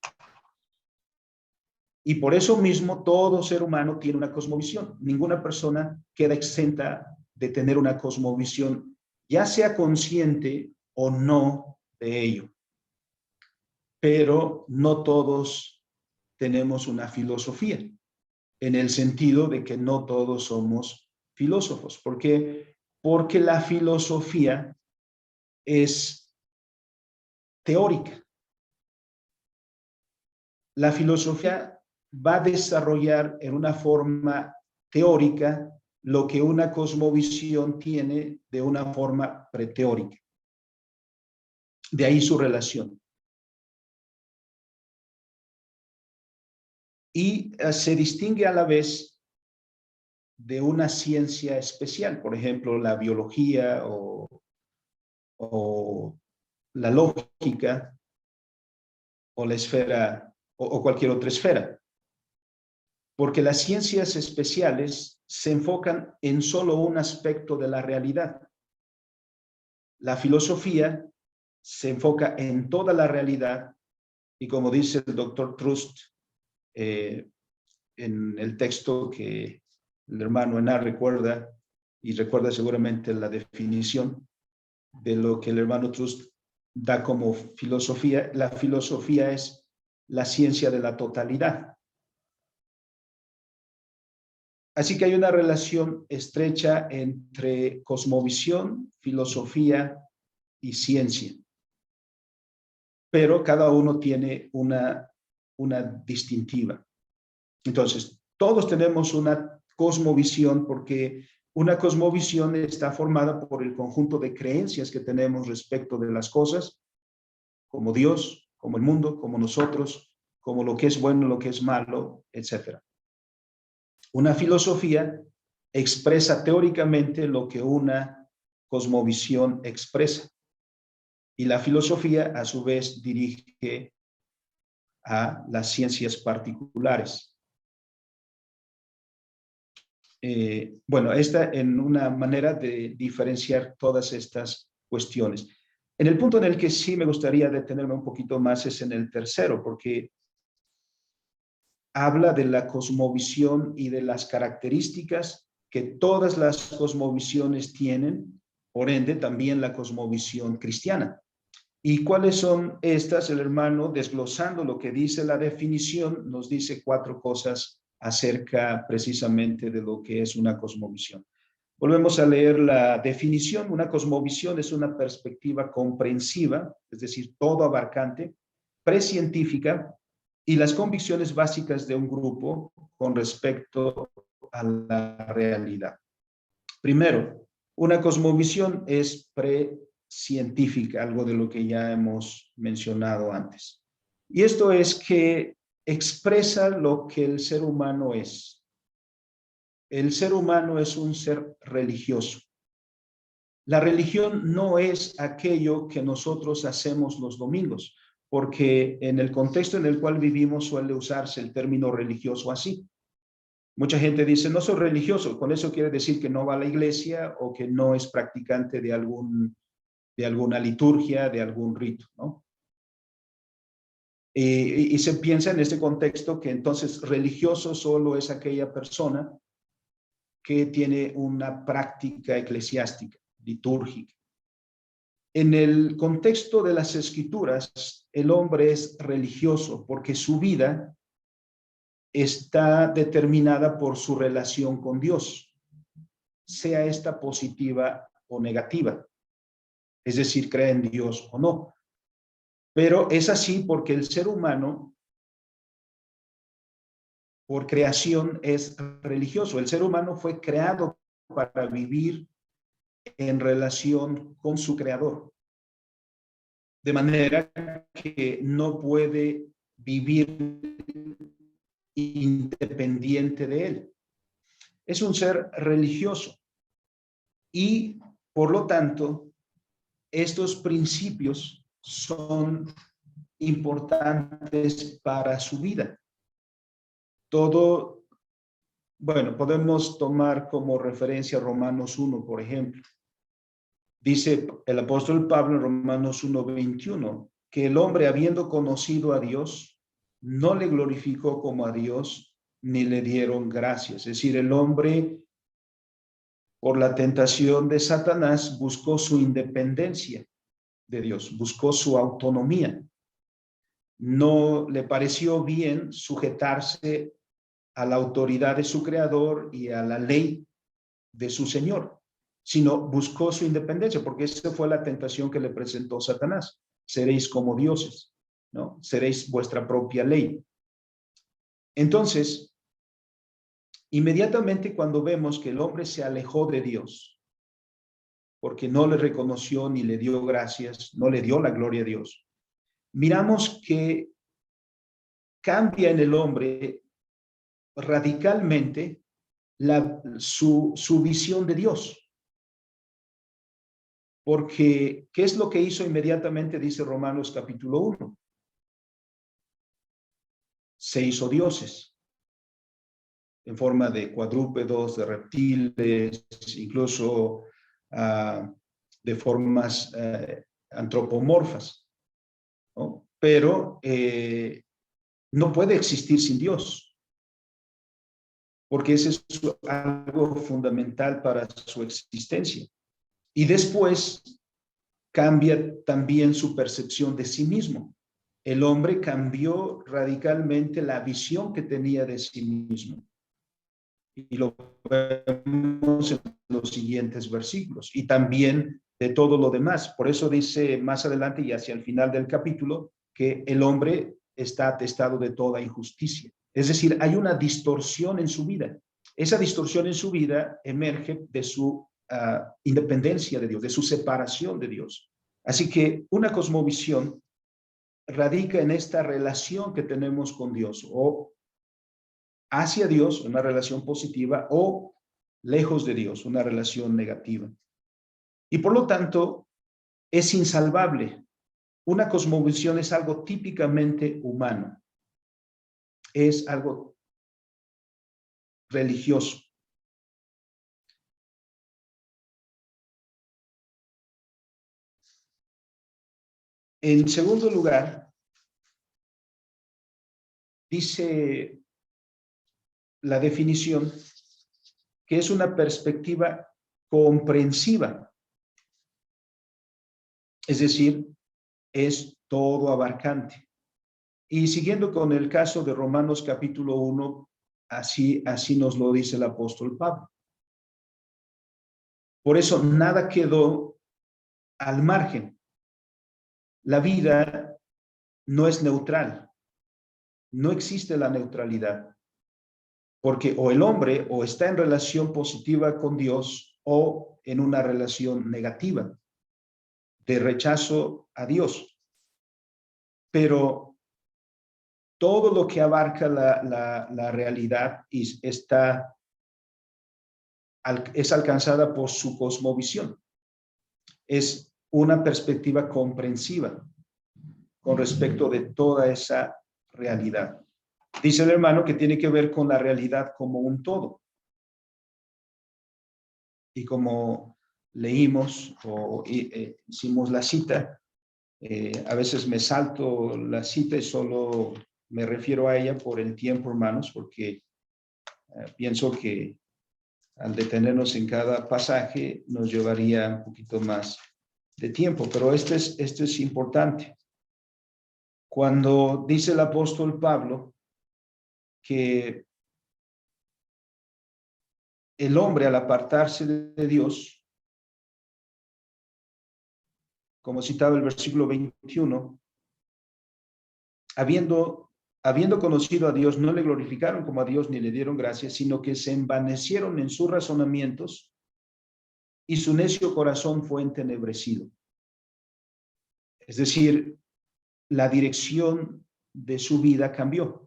Y por eso mismo todo ser humano tiene una cosmovisión. Ninguna persona queda exenta de tener una cosmovisión, ya sea consciente o no de ello. Pero no todos tenemos una filosofía, en el sentido de que no todos somos filósofos. ¿Por qué? Porque la filosofía es teórica. La filosofía va a desarrollar en una forma teórica lo que una cosmovisión tiene de una forma preteórica. De ahí su relación. Y se distingue a la vez de una ciencia especial, por ejemplo, la biología o la lógica o la esfera o cualquier otra esfera. Porque las ciencias especiales se enfocan en solo un aspecto de la realidad. La filosofía se enfoca en toda la realidad y, como dice el doctor Trust en el texto que el hermano Enar recuerda, y recuerda seguramente la definición de lo que el hermano Trust da como filosofía, la filosofía es la ciencia de la totalidad. Así que hay una relación estrecha entre cosmovisión, filosofía y ciencia. Pero cada uno tiene una distintiva. Entonces, todos tenemos una cosmovisión porque una cosmovisión está formada por el conjunto de creencias que tenemos respecto de las cosas, como Dios, como el mundo, como nosotros, como lo que es bueno, lo que es malo, etc. Una filosofía expresa teóricamente lo que una cosmovisión expresa. Y la filosofía, a su vez, dirige a las ciencias particulares. Bueno, esta en una manera de diferenciar todas estas cuestiones. En el punto en el que sí me gustaría detenerme un poquito más es en el tercero, porque habla de la cosmovisión y de las características que todas las cosmovisiones tienen, por ende también la cosmovisión cristiana. ¿Y cuáles son estas? El hermano, desglosando lo que dice la definición, nos dice 4 cosas acerca precisamente de lo que es una cosmovisión. Volvemos a leer la definición. Una cosmovisión es una perspectiva comprensiva, es decir, todo abarcante, precientífica, y las convicciones básicas de un grupo con respecto a la realidad. Primero, una cosmovisión es precientífica, algo de lo que ya hemos mencionado antes. Y esto es que expresa lo que el ser humano es. El ser humano es un ser religioso. La religión no es aquello que nosotros hacemos los domingos, porque en el contexto en el cual vivimos suele usarse el término religioso así. Mucha gente dice, no soy religioso, con eso quiere decir que no va a la iglesia o que no es practicante de alguna liturgia, de algún rito, ¿no? Y se piensa en este contexto que entonces religioso solo es aquella persona que tiene una práctica eclesiástica, litúrgica. En el contexto de las escrituras, el hombre es religioso porque su vida está determinada por su relación con Dios, sea esta positiva o negativa, es decir, cree en Dios o no. Pero es así porque el ser humano, por creación, es religioso. El ser humano fue creado para vivir en relación con su creador. De manera que no puede vivir independiente de él. Es un ser religioso y, por lo tanto, estos principios son importantes para su vida. Todo, bueno, podemos tomar como referencia Romanos 1, por ejemplo. Dice el apóstol Pablo en Romanos 1:21, que el hombre, habiendo conocido a Dios, no le glorificó como a Dios, ni le dieron gracias. Es decir, el hombre, por la tentación de Satanás, buscó su independencia de Dios, buscó su autonomía. No le pareció bien sujetarse a la autoridad de su creador y a la ley de su Señor, sino buscó su independencia, porque esa fue la tentación que le presentó Satanás. Seréis como dioses, ¿no? Seréis vuestra propia ley. Entonces, inmediatamente cuando vemos que el hombre se alejó de Dios, porque no le reconoció ni le dio gracias, no le dio la gloria a Dios, miramos que cambia en el hombre radicalmente su visión de Dios. Porque, ¿qué es lo que hizo inmediatamente? Dice Romanos capítulo 1. Se hizo dioses, en forma de cuadrúpedos, de reptiles, incluso de formas antropomorfas, ¿no? Pero no puede existir sin Dios, porque ese es algo fundamental para su existencia. Y después cambia también su percepción de sí mismo. El hombre cambió radicalmente la visión que tenía de sí mismo. Y lo vemos en los siguientes versículos. Y también de todo lo demás. Por eso dice más adelante y hacia el final del capítulo que el hombre está atestado de toda injusticia. Es decir, hay una distorsión en su vida. Esa distorsión en su vida emerge de su independencia de Dios, de su separación de Dios. Así que una cosmovisión radica en esta relación que tenemos con Dios, o hacia Dios, una relación positiva, o lejos de Dios, una relación negativa. Y por lo tanto, es insalvable. Una cosmovisión es algo típicamente humano, es algo religioso. En segundo lugar, dice la definición que es una perspectiva comprensiva, es decir, es todo abarcante. Y siguiendo con el caso de Romanos capítulo 1, así nos lo dice el apóstol Pablo. Por eso nada quedó al margen. La vida no es neutral. No existe la neutralidad. Porque o el hombre o está en relación positiva con Dios o en una relación negativa de rechazo a Dios. Pero todo lo que abarca la realidad es alcanzada por su cosmovisión. Es una perspectiva comprensiva con respecto de toda esa realidad. Dice el hermano que tiene que ver con la realidad como un todo. Y como leímos o hicimos la cita, a veces me salto la cita y solo me refiero a ella por el tiempo, hermanos, porque pienso que al detenernos en cada pasaje nos llevaría un poquito más de tiempo, pero esto es importante. Cuando dice el apóstol Pablo que el hombre al apartarse de Dios, como citaba el versículo 21, habiendo conocido a Dios, no le glorificaron como a Dios ni le dieron gracias, sino que se envanecieron en sus razonamientos y su necio corazón fue entenebrecido. Es decir, la dirección de su vida cambió.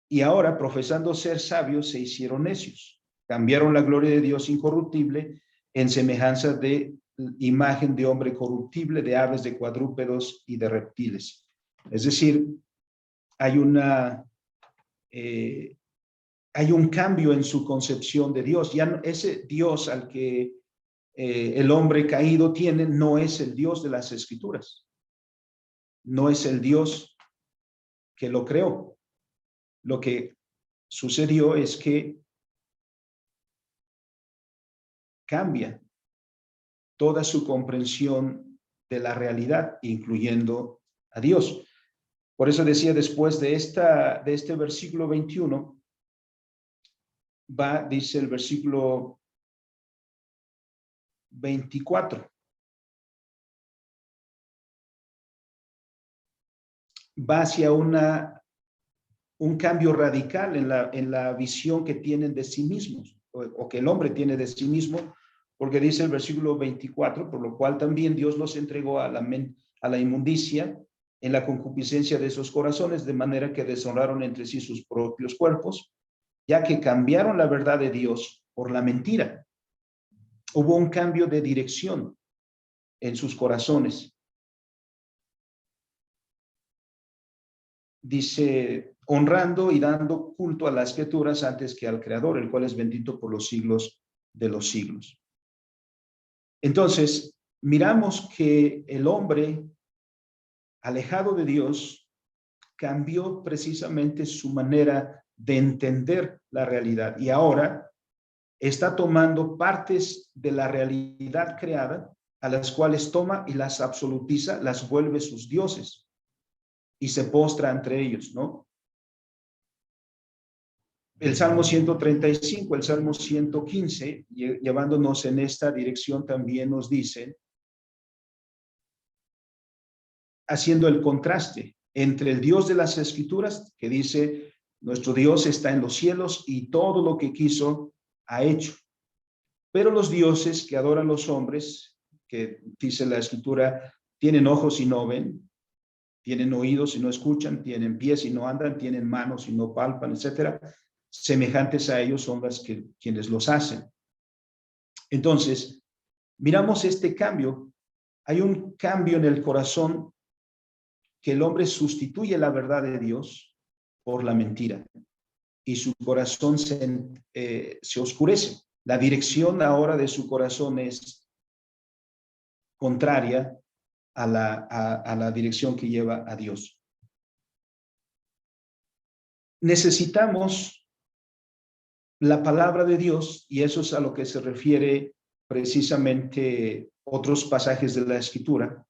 Y ahora, profesando ser sabios, se hicieron necios. Cambiaron la gloria de Dios incorruptible en semejanza de imagen de hombre corruptible, de aves, de cuadrúpedos y de reptiles. Es decir, hay un cambio en su concepción de Dios. Ya no, ese Dios al que el hombre caído tiene no es el Dios de las Escrituras. No es el Dios que lo creó. Lo que sucedió es que cambia toda su comprensión de la realidad, incluyendo a Dios. Por eso decía, después de este versículo 21, dice el versículo 24. Va hacia un cambio radical en la visión que tienen de sí mismos, o que el hombre tiene de sí mismo, porque dice el versículo 24, por lo cual también Dios los entregó a la inmundicia en la concupiscencia de sus corazones, de manera que deshonraron entre sí sus propios cuerpos, ya que cambiaron la verdad de Dios por la mentira. Hubo un cambio de dirección en sus corazones. Dice, honrando y dando culto a las criaturas antes que al Creador, el cual es bendito por los siglos de los siglos. Entonces, miramos que el hombre alejado de Dios cambió precisamente su manera de entender la realidad y ahora está tomando partes de la realidad creada a las cuales toma y las absolutiza, las vuelve sus dioses y se postra entre ellos, ¿no? El Salmo 135, el Salmo 115, llevándonos en esta dirección también nos dice, haciendo el contraste entre el Dios de las Escrituras, que dice, nuestro Dios está en los cielos y todo lo que quiso ha hecho. Pero los dioses que adoran los hombres, que dice la Escritura, tienen ojos y no ven, tienen oídos y no escuchan, tienen pies y no andan, tienen manos y no palpan, etcétera. Semejantes a ellos son quienes los hacen. Entonces, miramos este cambio. Hay un cambio en el corazón que el hombre sustituye la verdad de Dios por la mentira y su corazón se oscurece. La dirección ahora de su corazón es contraria a la dirección que lleva a Dios. Necesitamos la palabra de Dios, y eso es a lo que se refiere precisamente otros pasajes de la Escritura,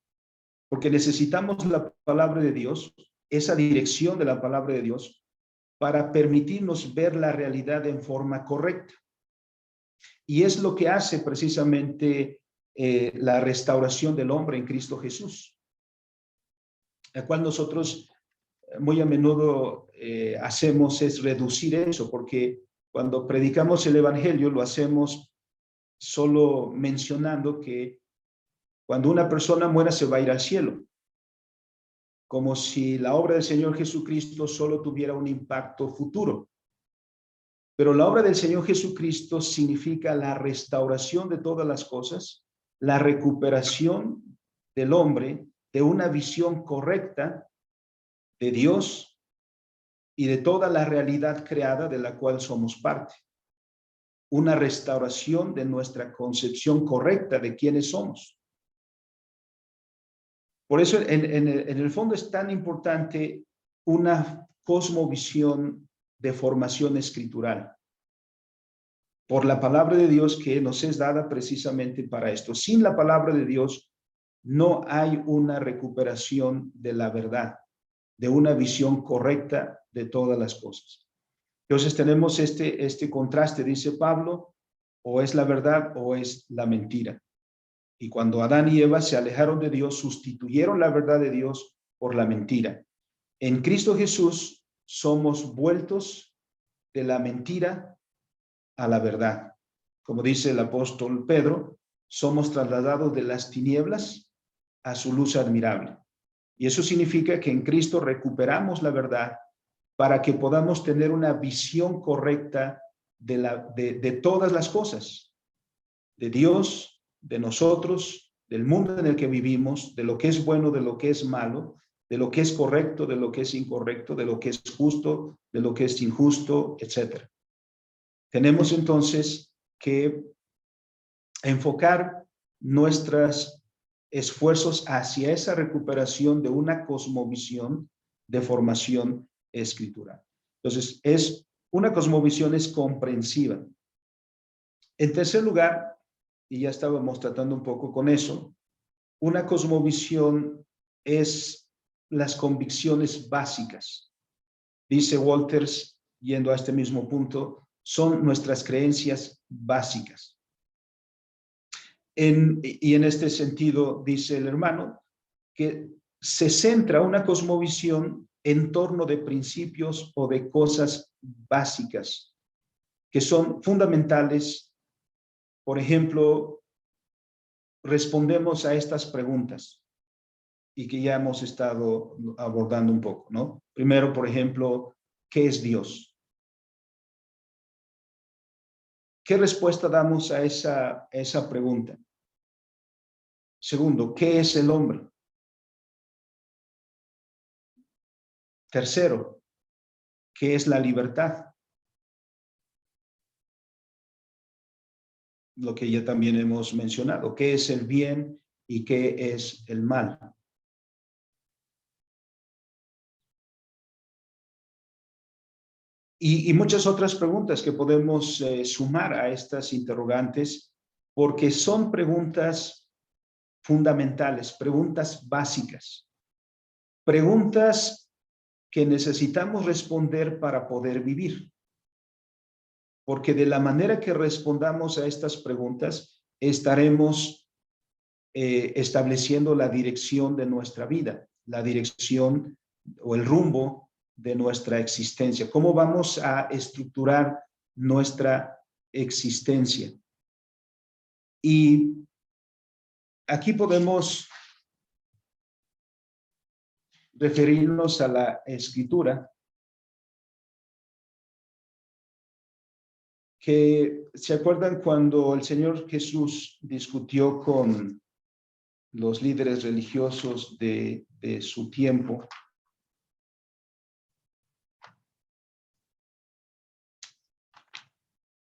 porque necesitamos la palabra de Dios, esa dirección de la palabra de Dios, para permitirnos ver la realidad en forma correcta. Y es lo que hace precisamente la restauración del hombre en Cristo Jesús, la cual nosotros muy a menudo hacemos es reducir eso, porque cuando predicamos el Evangelio lo hacemos solo mencionando que cuando una persona muera se va a ir al cielo, como si la obra del Señor Jesucristo solo tuviera un impacto futuro. Pero la obra del Señor Jesucristo significa la restauración de todas las cosas, la recuperación del hombre de una visión correcta de Dios y de toda la realidad creada de la cual somos parte. Una restauración de nuestra concepción correcta de quiénes somos. Por eso en el fondo es tan importante una cosmovisión de formación escritural, por la palabra de Dios que nos es dada precisamente para esto. Sin la palabra de Dios no hay una recuperación de la verdad, de una visión correcta de todas las cosas. Entonces tenemos este contraste, dice Pablo, o es la verdad o es la mentira. Y cuando Adán y Eva se alejaron de Dios, sustituyeron la verdad de Dios por la mentira. En Cristo Jesús somos vueltos de la mentira a la verdad. Como dice el apóstol Pedro, somos trasladados de las tinieblas a su luz admirable. Y eso significa que en Cristo recuperamos la verdad para que podamos tener una visión correcta de todas las cosas, de Dios, de nosotros, del mundo en el que vivimos, de lo que es bueno, de lo que es malo, de lo que es correcto, de lo que es incorrecto, de lo que es justo, de lo que es injusto, etc. Tenemos entonces que enfocar nuestros esfuerzos hacia esa recuperación de una cosmovisión de formación escritural. Entonces, una cosmovisión es comprensiva. En tercer lugar, y ya estábamos tratando un poco con eso, una cosmovisión es las convicciones básicas. Dice Walters, yendo a este mismo punto, son nuestras creencias básicas. Y en este sentido, dice el hermano, que se centra una cosmovisión en torno de principios o de cosas básicas que son fundamentales. Por ejemplo, respondemos a estas preguntas y que ya hemos estado abordando un poco, ¿no? Primero, por ejemplo, ¿qué es Dios? ¿Qué respuesta damos a esa pregunta? Segundo, ¿qué es el hombre? Tercero, ¿qué es la libertad? Lo que ya también hemos mencionado, ¿qué es el bien y qué es el mal? Y muchas otras preguntas que podemos sumar a estas interrogantes, porque son preguntas fundamentales, preguntas básicas, preguntas que necesitamos responder para poder vivir. Porque de la manera que respondamos a estas preguntas, estaremos estableciendo la dirección de nuestra vida, la dirección o el rumbo de nuestra existencia. ¿Cómo vamos a estructurar nuestra existencia? Y aquí podemos referirnos a la Escritura, que se acuerdan cuando el Señor Jesús discutió con los líderes religiosos de su tiempo.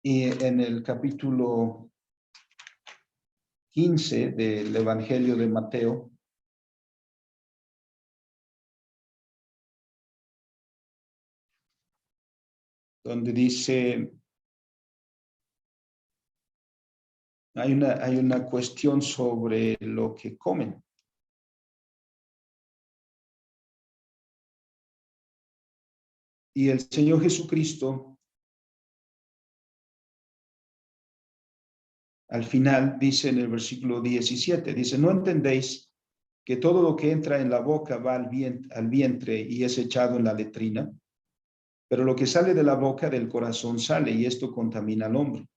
Y en el capítulo 15 del Evangelio de Mateo, donde dice, hay una cuestión sobre lo que comen. Y el Señor Jesucristo al final dice en el versículo 17, dice, ¿no entendéis que todo lo que entra en la boca va al vientre y es echado en la letrina? Pero lo que sale de la boca del corazón sale, y esto contamina al hombre.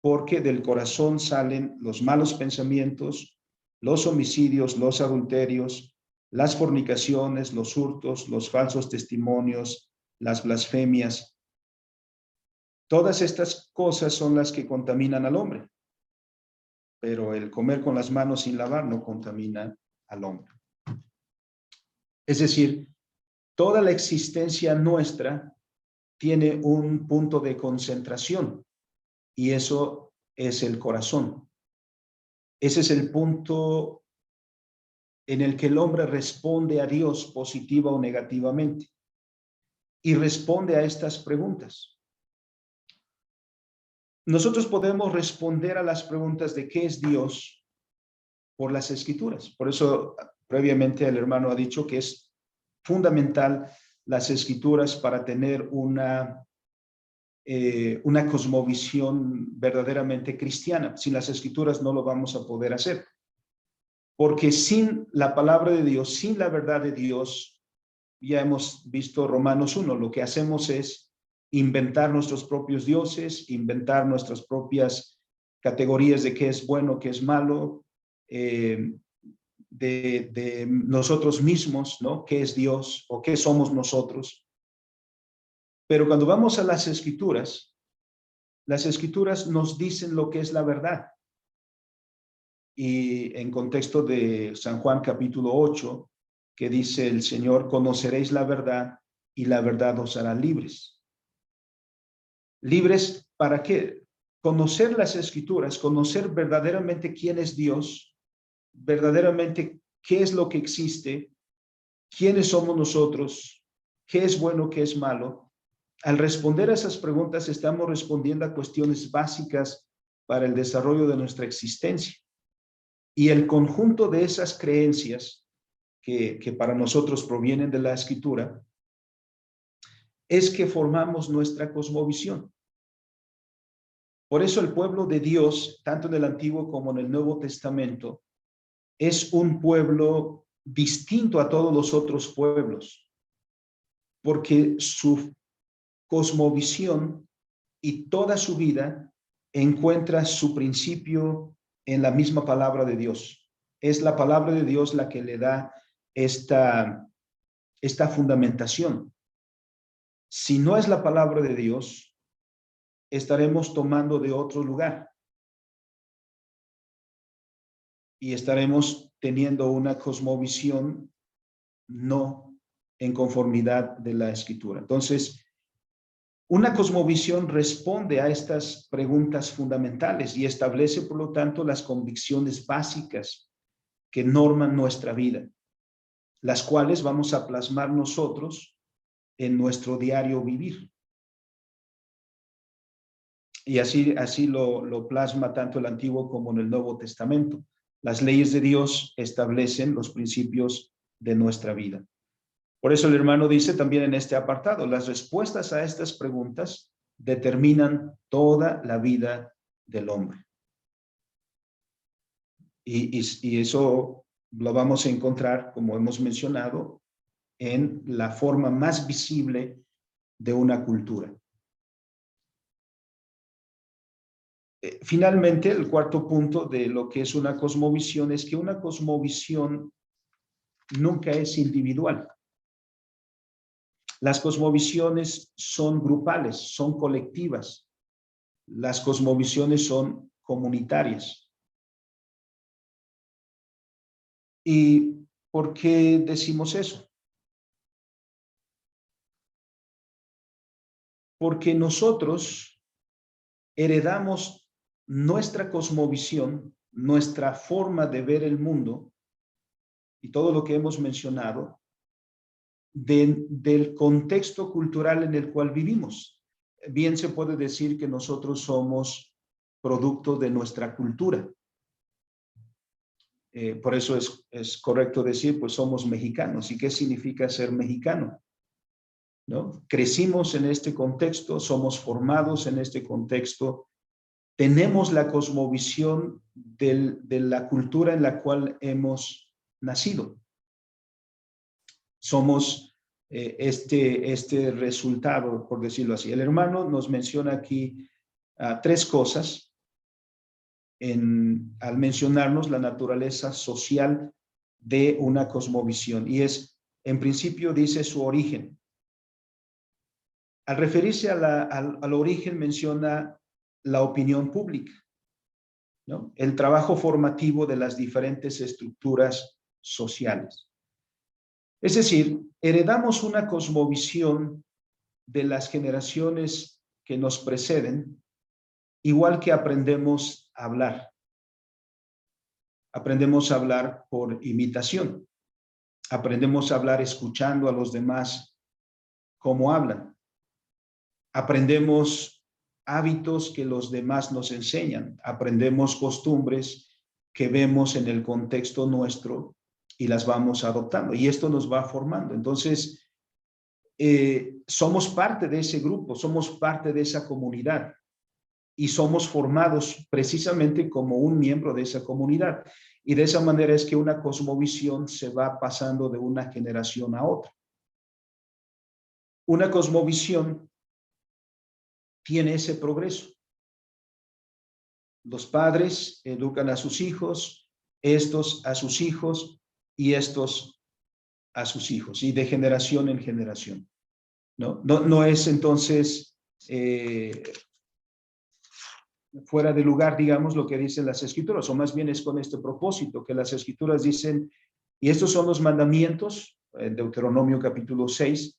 Porque del corazón salen los malos pensamientos, los homicidios, los adulterios, las fornicaciones, los hurtos, los falsos testimonios, las blasfemias. Todas estas cosas son las que contaminan al hombre. Pero el comer con las manos sin lavar no contamina al hombre. Es decir, toda la existencia nuestra tiene un punto de concentración, y eso es el corazón. Ese es el punto en el que el hombre responde a Dios positiva o negativamente, y responde a estas preguntas. Nosotros podemos responder a las preguntas de qué es Dios por las Escrituras. Por eso, previamente, el hermano ha dicho que es fundamental las Escrituras para tener una cosmovisión verdaderamente cristiana. Sin las Escrituras no lo vamos a poder hacer. Porque sin la palabra de Dios, sin la verdad de Dios, ya hemos visto Romanos 1, lo que hacemos es inventar nuestros propios dioses, inventar nuestras propias categorías de qué es bueno, qué es malo, de nosotros mismos, ¿no? ¿Qué es Dios o qué somos nosotros? Pero cuando vamos a las Escrituras nos dicen lo que es la verdad. Y en contexto de San Juan capítulo 8, que dice el Señor, conoceréis la verdad y la verdad os hará libres. ¿Libres para qué? Conocer las Escrituras, conocer verdaderamente quién es Dios, verdaderamente qué es lo que existe, quiénes somos nosotros, qué es bueno, qué es malo. Al responder a esas preguntas estamos respondiendo a cuestiones básicas para el desarrollo de nuestra existencia. Y el conjunto de esas creencias que para nosotros provienen de la Escritura es que formamos nuestra cosmovisión. Por eso el pueblo de Dios, tanto en el Antiguo como en el Nuevo Testamento, es un pueblo distinto a todos los otros pueblos, porque su cosmovisión y toda su vida encuentra su principio en la misma palabra de Dios. Es la palabra de Dios la que le da esta fundamentación. Si no es la palabra de Dios, estaremos tomando de otro lugar y estaremos teniendo una cosmovisión no en conformidad de la Escritura. Entonces, una cosmovisión responde a estas preguntas fundamentales y establece, por lo tanto, las convicciones básicas que norman nuestra vida, las cuales vamos a plasmar nosotros en nuestro diario vivir. Y así lo plasma tanto el Antiguo como en el Nuevo Testamento. Las leyes de Dios establecen los principios de nuestra vida. Por eso el hermano dice también en este apartado, las respuestas a estas preguntas determinan toda la vida del hombre. Y eso lo vamos a encontrar, como hemos mencionado, en la forma más visible de una cultura. Finalmente, el cuarto punto de lo que es una cosmovisión es que una cosmovisión nunca es individual. Las cosmovisiones son grupales, son colectivas. Las cosmovisiones son comunitarias. ¿Y por qué decimos eso? Porque nosotros heredamos nuestra cosmovisión, nuestra forma de ver el mundo y todo lo que hemos mencionado del contexto cultural en el cual vivimos. Bien se puede decir que nosotros somos producto de nuestra cultura. Por eso es correcto decir, pues somos mexicanos. ¿Y qué significa ser mexicano? ¿No? Crecimos en este contexto, somos formados en este contexto tenemos la cosmovisión de la cultura en la cual hemos nacido. Somos este resultado, por decirlo así. El hermano nos menciona aquí tres cosas al mencionarnos la naturaleza social de una cosmovisión. Y es, en principio, dice su origen. Al referirse al origen, menciona la opinión pública, ¿no? El trabajo formativo de las diferentes estructuras sociales. Es decir, heredamos una cosmovisión de las generaciones que nos preceden, igual que aprendemos a hablar. Aprendemos a hablar por imitación. Aprendemos a hablar escuchando a los demás cómo hablan. Aprendemos hábitos que los demás nos enseñan. Aprendemos costumbres que vemos en el contexto nuestro y las vamos adoptando. Y esto nos va formando. Entonces, somos parte de ese grupo, somos parte de esa comunidad y somos formados precisamente como un miembro de esa comunidad. Y de esa manera es que una cosmovisión se va pasando de una generación a otra. Una cosmovisión tiene ese progreso. Los padres educan a sus hijos, estos a sus hijos y estos a sus hijos, y de generación en generación. No es entonces fuera de lugar, digamos, lo que dicen las Escrituras, o más bien es con este propósito, que las Escrituras dicen, y estos son los mandamientos, en Deuteronomio capítulo 6,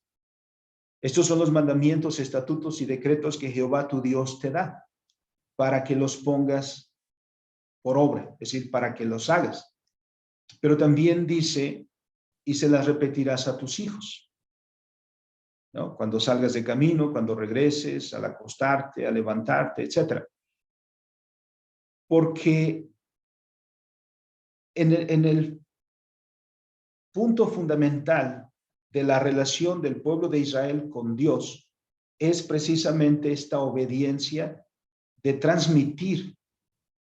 estos son los mandamientos, estatutos y decretos que Jehová tu Dios te da, para que los pongas por obra, es decir, para que los hagas. Pero también dice, y se las repetirás a tus hijos, ¿no? Cuando salgas de camino, cuando regreses, al acostarte, al levantarte, etcétera. Porque en el punto fundamental de la relación del pueblo de Israel con Dios es precisamente esta obediencia de transmitir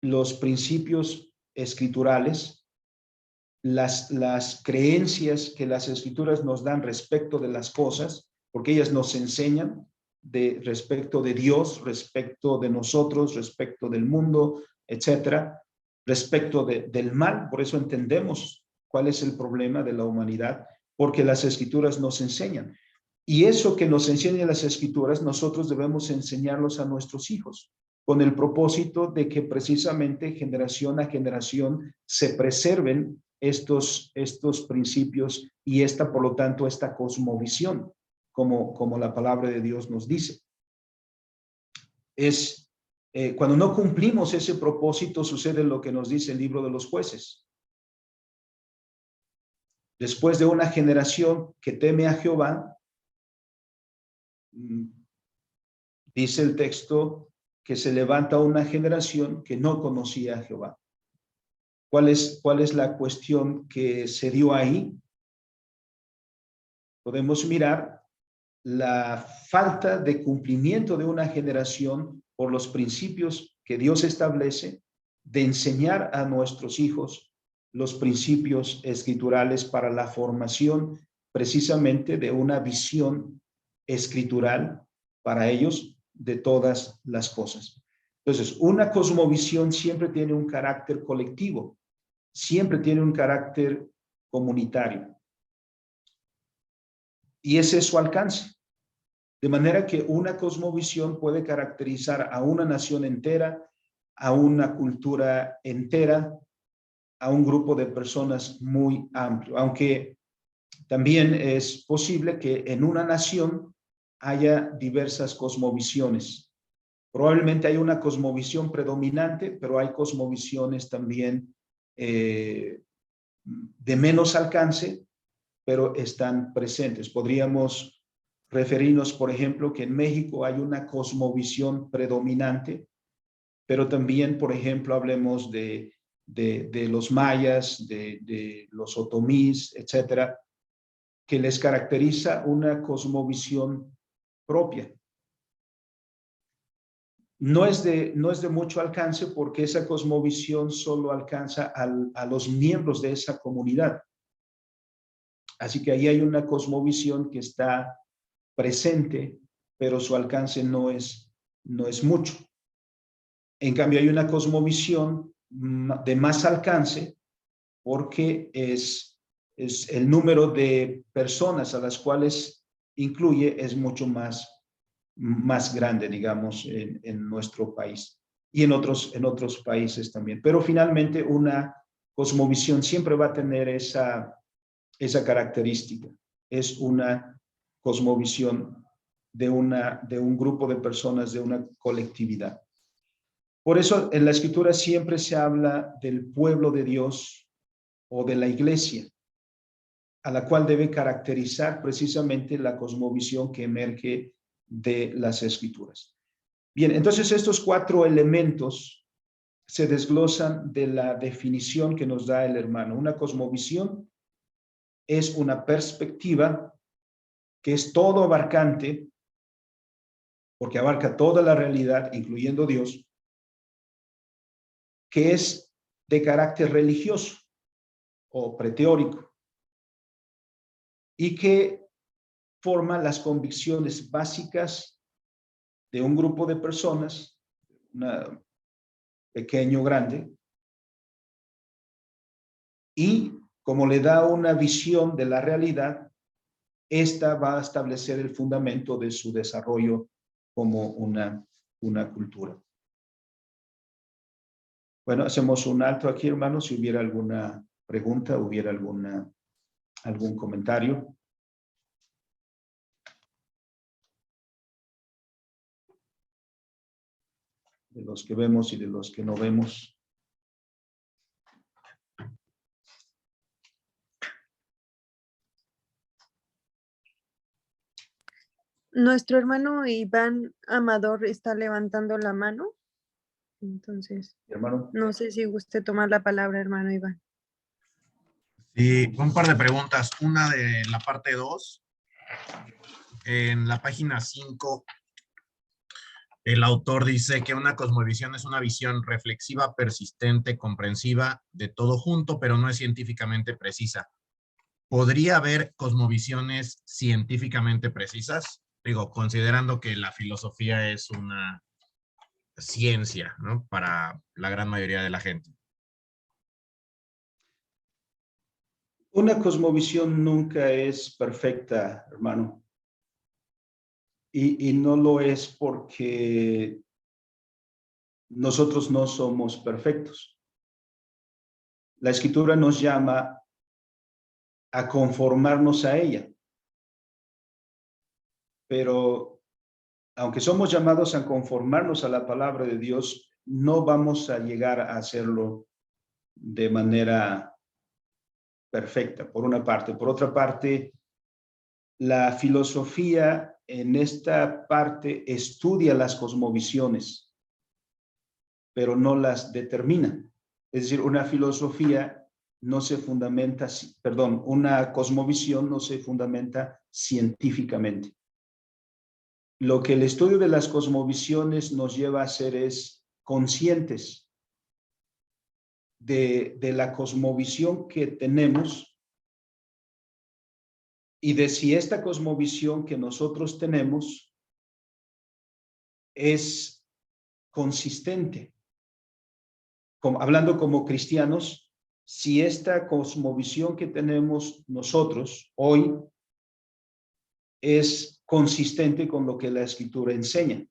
los principios escriturales, las creencias que las escrituras nos dan respecto de las cosas, porque ellas nos enseñan respecto de Dios, respecto de nosotros, respecto del mundo, etcétera, respecto del mal. Por eso entendemos cuál es el problema de la humanidad, porque las escrituras nos enseñan. Y eso que nos enseñan las escrituras, nosotros debemos enseñarlos a nuestros hijos, con el propósito de que precisamente generación a generación se preserven estos principios y por lo tanto, esta cosmovisión, como la palabra de Dios nos dice. Cuando no cumplimos ese propósito, sucede lo que nos dice el libro de los Jueces. Después de una generación que teme a Jehová, dice el texto que se levanta una generación que no conocía a Jehová. ¿Cuál es la cuestión que se dio ahí? Podemos mirar la falta de cumplimiento de una generación por los principios que Dios establece, de enseñar a nuestros hijos los principios escriturales para la formación precisamente de una visión escritural para ellos de todas las cosas. Entonces, una cosmovisión siempre tiene un carácter colectivo, siempre tiene un carácter comunitario. Y ese es su alcance. De manera que una cosmovisión puede caracterizar a una nación entera, a una cultura entera, a un grupo de personas muy amplio. Aunque también es posible que en una nación haya diversas cosmovisiones. Probablemente hay una cosmovisión predominante, pero hay cosmovisiones también de menos alcance, pero están presentes. Podríamos referirnos, por ejemplo, que en México hay una cosmovisión predominante, pero también, por ejemplo, hablemos de los mayas, de los otomís, etcétera, que les caracteriza una cosmovisión propia. no es de mucho alcance porque esa cosmovisión solo alcanza a los miembros de esa comunidad. Así que ahí hay una cosmovisión que está presente, pero su alcance no es mucho. En cambio, hay una cosmovisión de más alcance porque es el número de personas a las cuales incluye es mucho más grande, digamos, en nuestro país y en otros países también. Pero finalmente una cosmovisión siempre va a tener esa característica. Es una cosmovisión de un grupo de personas, de una colectividad. Por eso en la Escritura siempre se habla del pueblo de Dios o de la iglesia, a la cual debe caracterizar precisamente la cosmovisión que emerge de las Escrituras. Bien, entonces estos 4 elementos se desglosan de la definición que nos da el hermano. Una cosmovisión es una perspectiva que es todo abarcante, porque abarca toda la realidad, incluyendo Dios, que es de carácter religioso o preteórico y que forma las convicciones básicas de un grupo de personas, pequeño o grande, y como le da una visión de la realidad, esta va a establecer el fundamento de su desarrollo como una cultura. Bueno, hacemos un alto aquí, hermanos, si hubiera alguna pregunta, hubiera algún comentario. De los que vemos y de los que no vemos. Nuestro hermano Iván Amador está levantando la mano. Entonces, Hermano. no sé si guste tomar la palabra, hermano Iván. Sí, un par de preguntas. Una de la parte 2. En la página 5, el autor dice que una cosmovisión es una visión reflexiva, persistente, comprensiva de todo junto, pero no es científicamente precisa. ¿Podría haber cosmovisiones científicamente precisas? Digo, considerando que la filosofía es una ciencia, ¿no? Para la gran mayoría de la gente. Una cosmovisión nunca es perfecta, hermano. Y no lo es porque nosotros no somos perfectos. La Escritura nos llama a conformarnos a ella. Pero aunque somos llamados a conformarnos a la palabra de Dios, no vamos a llegar a hacerlo de manera perfecta, por una parte. Por otra parte, la filosofía en esta parte estudia las cosmovisiones, pero no las determina. Es decir, una filosofía no se fundamenta, perdón, una cosmovisión no se fundamenta científicamente. Lo que el estudio de las cosmovisiones nos lleva a ser es conscientes de la cosmovisión que tenemos y de si esta cosmovisión que nosotros tenemos es consistente. Hablando como cristianos, si esta cosmovisión que tenemos nosotros hoy es consistente con lo que la Escritura enseña.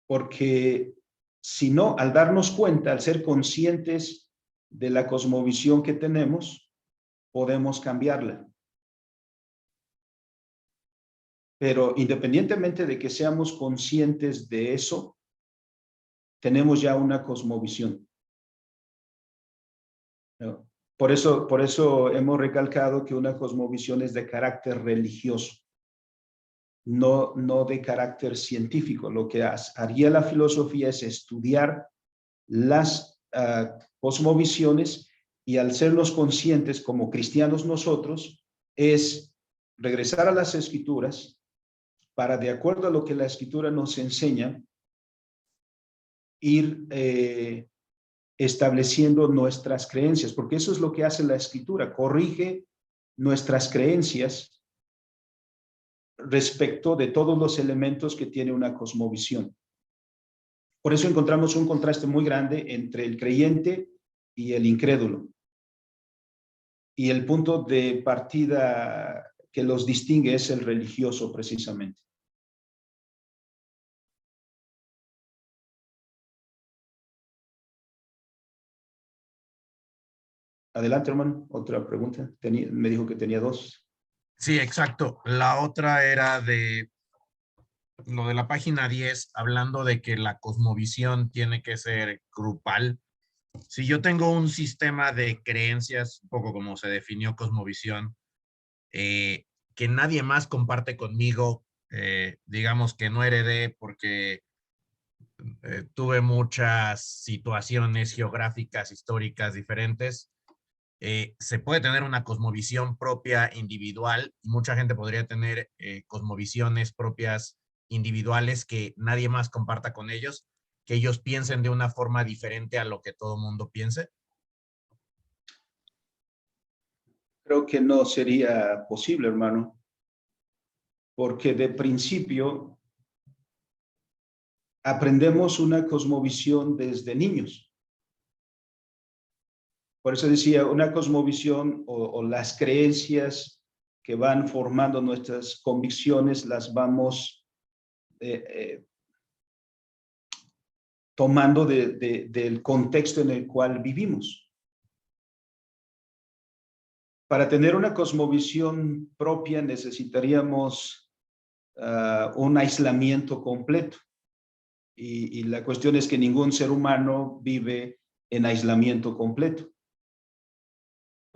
Porque si no, al darnos cuenta, al ser conscientes de la cosmovisión que tenemos, podemos cambiarla. Pero independientemente de que seamos conscientes de eso, tenemos ya una cosmovisión. ¿No? Por eso hemos recalcado que una cosmovisión es de carácter religioso, no de carácter científico. Lo que haría la filosofía es estudiar las cosmovisiones y al sernos conscientes como cristianos nosotros, es regresar a las Escrituras para, de acuerdo a lo que la Escritura nos enseña, ir estableciendo nuestras creencias, porque eso es lo que hace la Escritura, corrige nuestras creencias respecto de todos los elementos que tiene una cosmovisión. Por eso encontramos un contraste muy grande entre el creyente y el incrédulo. Y el punto de partida que los distingue es el religioso, precisamente. Adelante, hermano. Otra pregunta. Me dijo que tenía dos. Sí, exacto. La otra era de lo de la página 10, hablando de que la cosmovisión tiene que ser grupal. Si yo tengo un sistema de creencias, un poco como se definió cosmovisión, que nadie más comparte conmigo, digamos que no heredé porque tuve muchas situaciones geográficas, históricas diferentes, se puede tener una cosmovisión propia individual y mucha gente podría tener cosmovisiones propias individuales que nadie más comparta con ellos, que ellos piensen de una forma diferente a lo que todo mundo piense. Creo que no sería posible, hermano, porque de principio aprendemos una cosmovisión desde niños. Por eso decía, una cosmovisión o las creencias que van formando nuestras convicciones las vamos tomando del contexto en el cual vivimos. Para tener una cosmovisión propia necesitaríamos un aislamiento completo. Y la cuestión es que ningún ser humano vive en aislamiento completo.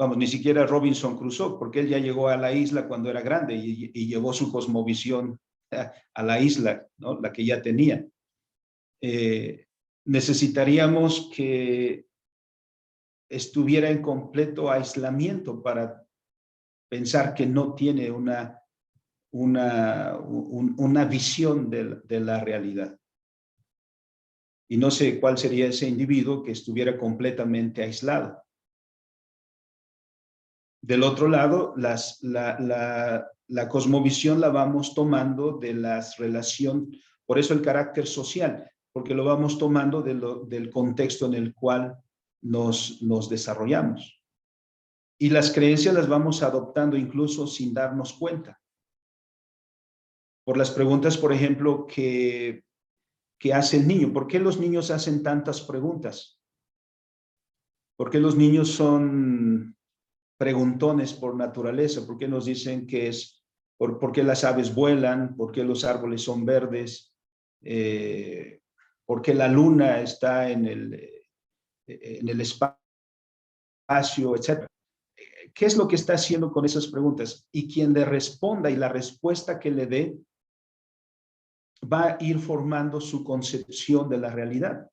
Vamos, ni siquiera Robinson Crusoe, porque él ya llegó a la isla cuando era grande y llevó su cosmovisión a la isla, ¿no? La que ya tenía. Necesitaríamos que estuviera en completo aislamiento para pensar que no tiene una visión de la realidad. Y no sé cuál sería ese individuo que estuviera completamente aislado. Del otro lado, la cosmovisión la vamos tomando de las relaciones, por eso el carácter social, porque lo vamos tomando del contexto en el cual nos desarrollamos. Y las creencias las vamos adoptando incluso sin darnos cuenta. Por las preguntas, por ejemplo, que hace el niño. ¿Por qué los niños hacen tantas preguntas? ¿Por qué los niños son preguntones por naturaleza? ¿Por qué nos dicen que es, por qué las aves vuelan? ¿Por qué los árboles son verdes? ¿Por qué la luna está en el espacio, etcétera? ¿Qué es lo que está haciendo con esas preguntas? Y quien le responda y la respuesta que le dé va a ir formando su concepción de la realidad.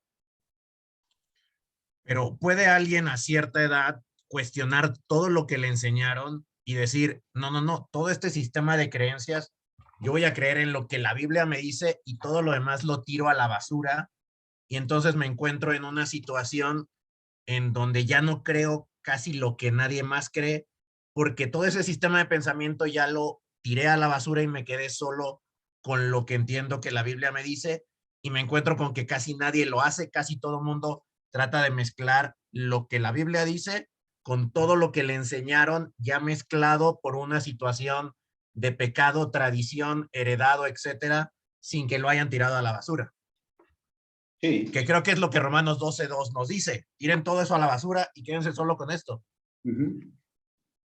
Pero ¿puede alguien a cierta edad cuestionar todo lo que le enseñaron y decir, no, todo este sistema de creencias, yo voy a creer en lo que la Biblia me dice y todo lo demás lo tiro a la basura? Y entonces me encuentro en una situación en donde ya no creo casi lo que nadie más cree, porque todo ese sistema de pensamiento ya lo tiré a la basura y me quedé solo con lo que entiendo que la Biblia me dice, y me encuentro con que casi nadie lo hace, casi todo el mundo trata de mezclar lo que la Biblia dice con todo lo que le enseñaron ya mezclado por una situación de pecado, tradición, heredado, etcétera, sin que lo hayan tirado a la basura. Sí. Que creo que es lo que Romanos 12:2 nos dice. Tiren todo eso a la basura y quédense solo con esto.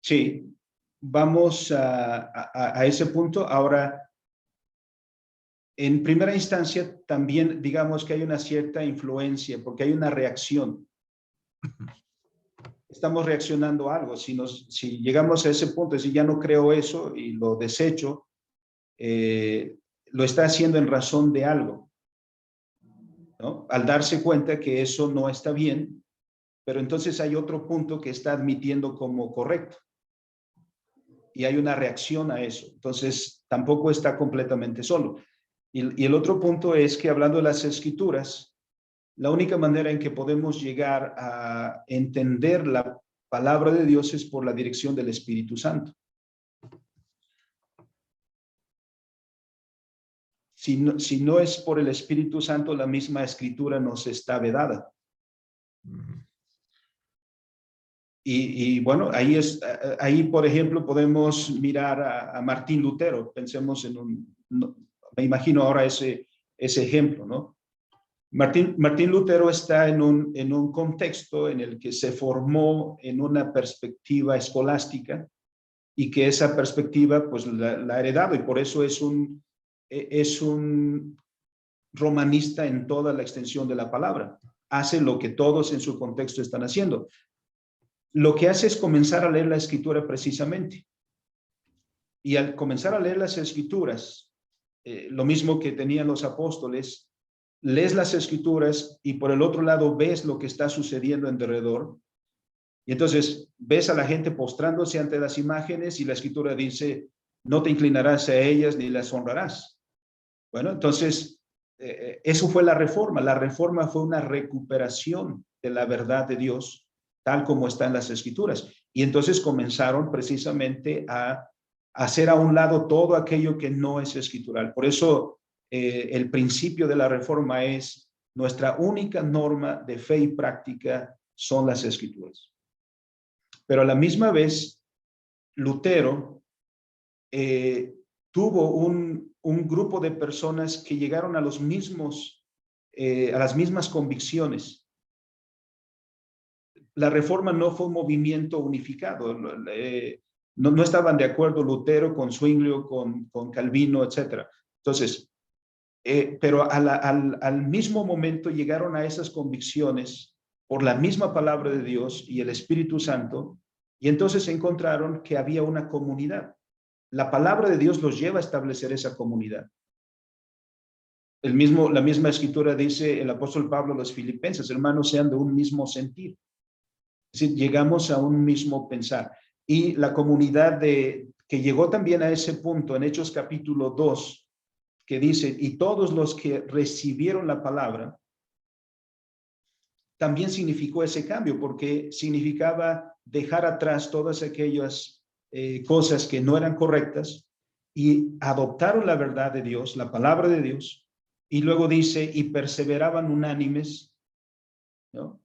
Sí, vamos a ese punto. Ahora, en primera instancia, también digamos que hay una cierta influencia, porque hay una reacción. Estamos reaccionando a algo. Si llegamos a ese punto, si ya no creo eso y lo desecho, lo está haciendo en razón de algo, ¿no? Al darse cuenta que eso no está bien, pero entonces hay otro punto que está admitiendo como correcto. y hay una reacción a eso. Entonces, tampoco está completamente solo. Y el otro punto es que hablando de las Escrituras, la única manera en que podemos llegar a entender la palabra de Dios es por la dirección del Espíritu Santo. Si no es por el Espíritu Santo, la misma Escritura nos está vedada. Y bueno, ahí, por ejemplo, podemos mirar a Martín Lutero. Pensemos me imagino ahora ese ejemplo, ¿no? Martín Lutero está en un contexto en el que se formó en una perspectiva escolástica y que esa perspectiva pues la ha heredado, y por eso es un romanista en toda la extensión de la palabra. Hace lo que todos en su contexto están haciendo. Lo que hace es comenzar a leer la Escritura precisamente. Y al comenzar a leer las Escrituras, lo mismo que tenían los apóstoles, lees las Escrituras y por el otro lado ves lo que está sucediendo en derredor. Y entonces ves a la gente postrándose ante las imágenes y la Escritura dice, no te inclinarás a ellas ni las honrarás. Bueno, entonces eso fue la reforma. La reforma fue una recuperación de la verdad de Dios, tal como está en las Escrituras. Y entonces comenzaron precisamente a hacer a un lado todo aquello que no es escritural. Por eso el principio de la reforma es nuestra única norma de fe y práctica son las Escrituras. Pero a la misma vez, Lutero tuvo un grupo de personas que llegaron a las mismas convicciones. La reforma no fue un movimiento unificado. No estaban de acuerdo Lutero con Zwinglio, con Calvino, etc. Entonces, pero al mismo momento llegaron a esas convicciones por la misma palabra de Dios y el Espíritu Santo, y entonces encontraron que había una comunidad. La palabra de Dios los lleva a establecer esa comunidad. La misma escritura dice el apóstol Pablo a los filipenses, hermanos, sean de un mismo sentir. Es decir, llegamos a un mismo pensar. Y la comunidad que llegó también a ese punto en Hechos capítulo 2, que dice, y todos los que recibieron la palabra, también significó ese cambio, porque significaba dejar atrás todas aquellas cosas que no eran correctas y adoptaron la verdad de Dios, la palabra de Dios, y luego dice, y perseveraban unánimes, ¿no?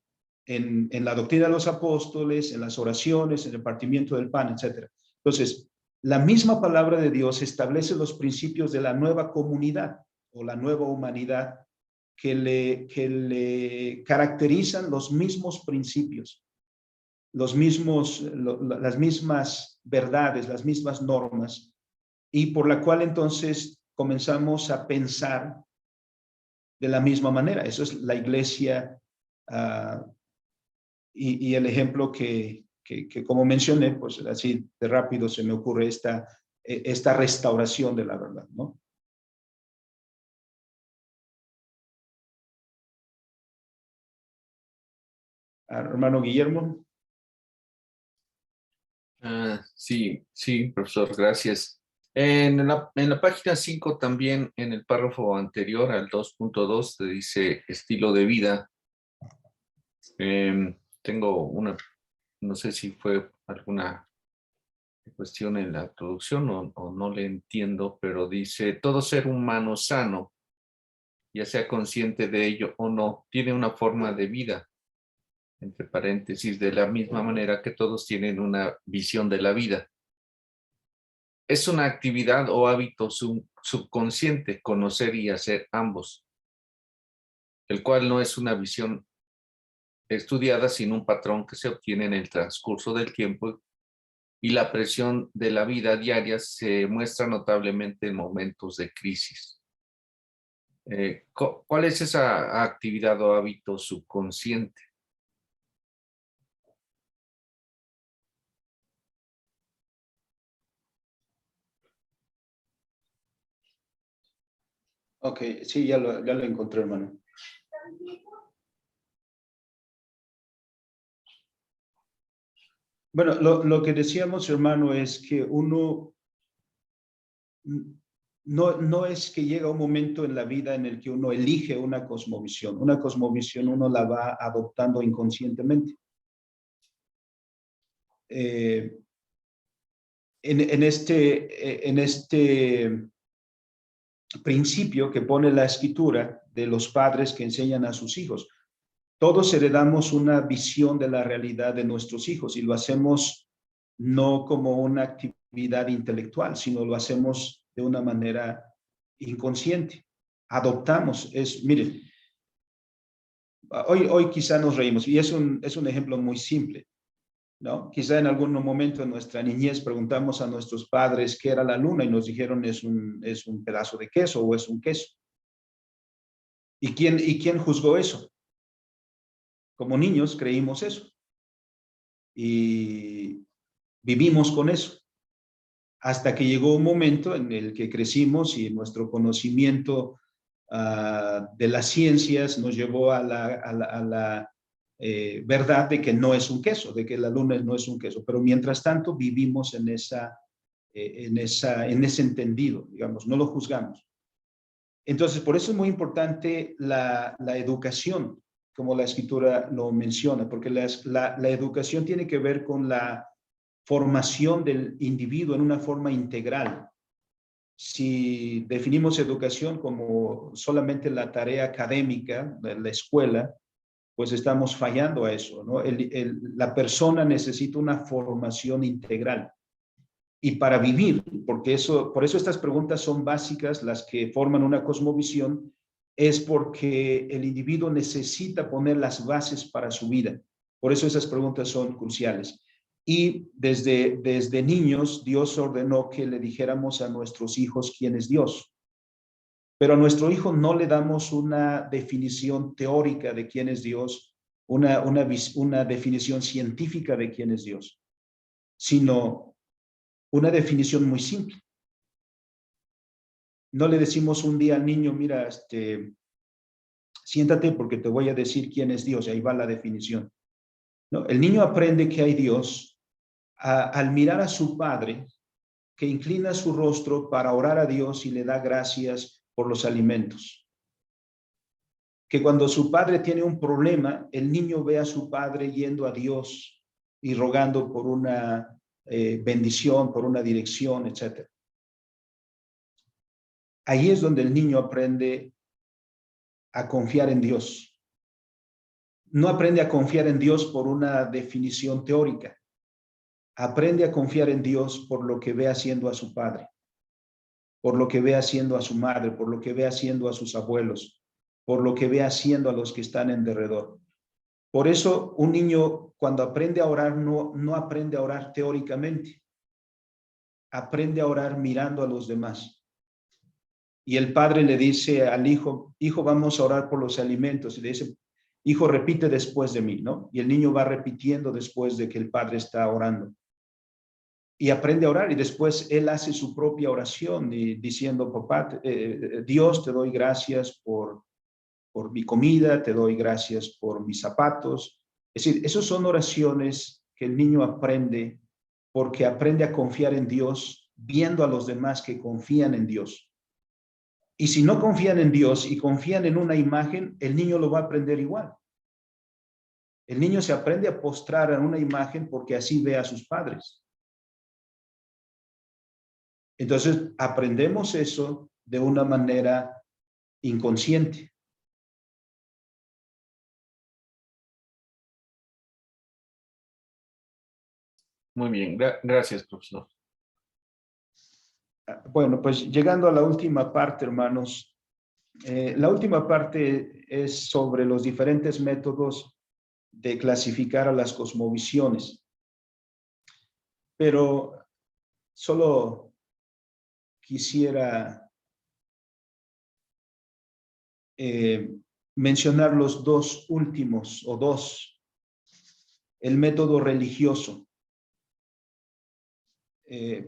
En la doctrina de los apóstoles, en las oraciones, en el partimiento del pan, etc. Entonces, la misma palabra de Dios establece los principios de la nueva comunidad o la nueva humanidad que le caracterizan los mismos principios, las mismas verdades, las mismas normas, y por la cual entonces comenzamos a pensar de la misma manera. Eso es la iglesia y el ejemplo que como mencioné, pues así de rápido se me ocurre esta restauración de la verdad, ¿no? Hermano Guillermo. Sí, profesor, gracias. En la página 5 también, en el párrafo anterior al 2.2, te dice estilo de vida. Tengo no sé si fue alguna cuestión en la traducción o no le entiendo, pero dice, todo ser humano sano, ya sea consciente de ello o no, tiene una forma de vida, entre paréntesis, de la misma manera que todos tienen una visión de la vida. Es una actividad o hábito subconsciente, conocer y hacer ambos, el cual no es una visión estudiada, sino un patrón que se obtiene en el transcurso del tiempo, y la presión de la vida diaria se muestra notablemente en momentos de crisis. ¿Cuál es esa actividad o hábito subconsciente? Ok, sí, ya lo encontré, hermano. Bueno, lo que decíamos, hermano, es que uno no es que llega un momento en la vida en el que uno elige una cosmovisión. Una cosmovisión uno la va adoptando inconscientemente. En este principio que pone la Escritura de los padres que enseñan a sus hijos, todos heredamos una visión de la realidad de nuestros hijos y lo hacemos no como una actividad intelectual, sino lo hacemos de una manera inconsciente. Adoptamos, miren, hoy quizá nos reímos y es un ejemplo muy simple, ¿no? Quizá en algún momento en nuestra niñez preguntamos a nuestros padres qué era la luna y nos dijeron es un pedazo de queso o es un queso. ¿Y quién juzgó eso? Como niños creímos eso y vivimos con eso hasta que llegó un momento en el que crecimos y nuestro conocimiento de las ciencias nos llevó a la verdad de que no es un queso, de que la luna no es un queso, pero mientras tanto vivimos en ese entendido, digamos, no lo juzgamos. Entonces, por eso es muy importante la educación, como la Escritura lo menciona, porque la educación tiene que ver con la formación del individuo en una forma integral. Si definimos educación como solamente la tarea académica de la escuela, pues estamos fallando a eso, ¿no? La persona necesita una formación integral. Y para vivir, por eso estas preguntas son básicas, las que forman una cosmovisión, es porque el individuo necesita poner las bases para su vida. Por eso esas preguntas son cruciales. Y desde niños, Dios ordenó que le dijéramos a nuestros hijos quién es Dios. Pero a nuestro hijo no le damos una definición teórica de quién es Dios, una definición científica de quién es Dios, sino una definición muy simple. No le decimos un día al niño, mira, siéntate porque te voy a decir quién es Dios, y ahí va la definición. No, el niño aprende que hay Dios al mirar a su padre, que inclina su rostro para orar a Dios y le da gracias por los alimentos. Que cuando su padre tiene un problema, el niño ve a su padre yendo a Dios y rogando por una bendición, por una dirección, etc. Ahí es donde el niño aprende a confiar en Dios. No aprende a confiar en Dios por una definición teórica. Aprende a confiar en Dios por lo que ve haciendo a su padre, por lo que ve haciendo a su madre, por lo que ve haciendo a sus abuelos, por lo que ve haciendo a los que están en derredor. Por eso un niño cuando aprende a orar no aprende a orar teóricamente. Aprende a orar mirando a los demás. Y el padre le dice al hijo, hijo, vamos a orar por los alimentos. Y le dice, hijo, repite después de mí, ¿no? Y el niño va repitiendo después de que el padre está orando. Y aprende a orar y después él hace su propia oración y diciendo, papá, Dios, te doy gracias por mi comida, te doy gracias por mis zapatos. Es decir, esas son oraciones que el niño aprende porque aprende a confiar en Dios viendo a los demás que confían en Dios. Y si no confían en Dios y confían en una imagen, el niño lo va a aprender igual. El niño se aprende a postrar en una imagen porque así ve a sus padres. Entonces, aprendemos eso de una manera inconsciente. Muy bien, gracias, profesor. Bueno, pues llegando a la última parte, hermanos. La última parte es sobre los diferentes métodos de clasificar a las cosmovisiones. Pero solo quisiera mencionar los dos últimos, o dos. El método religioso.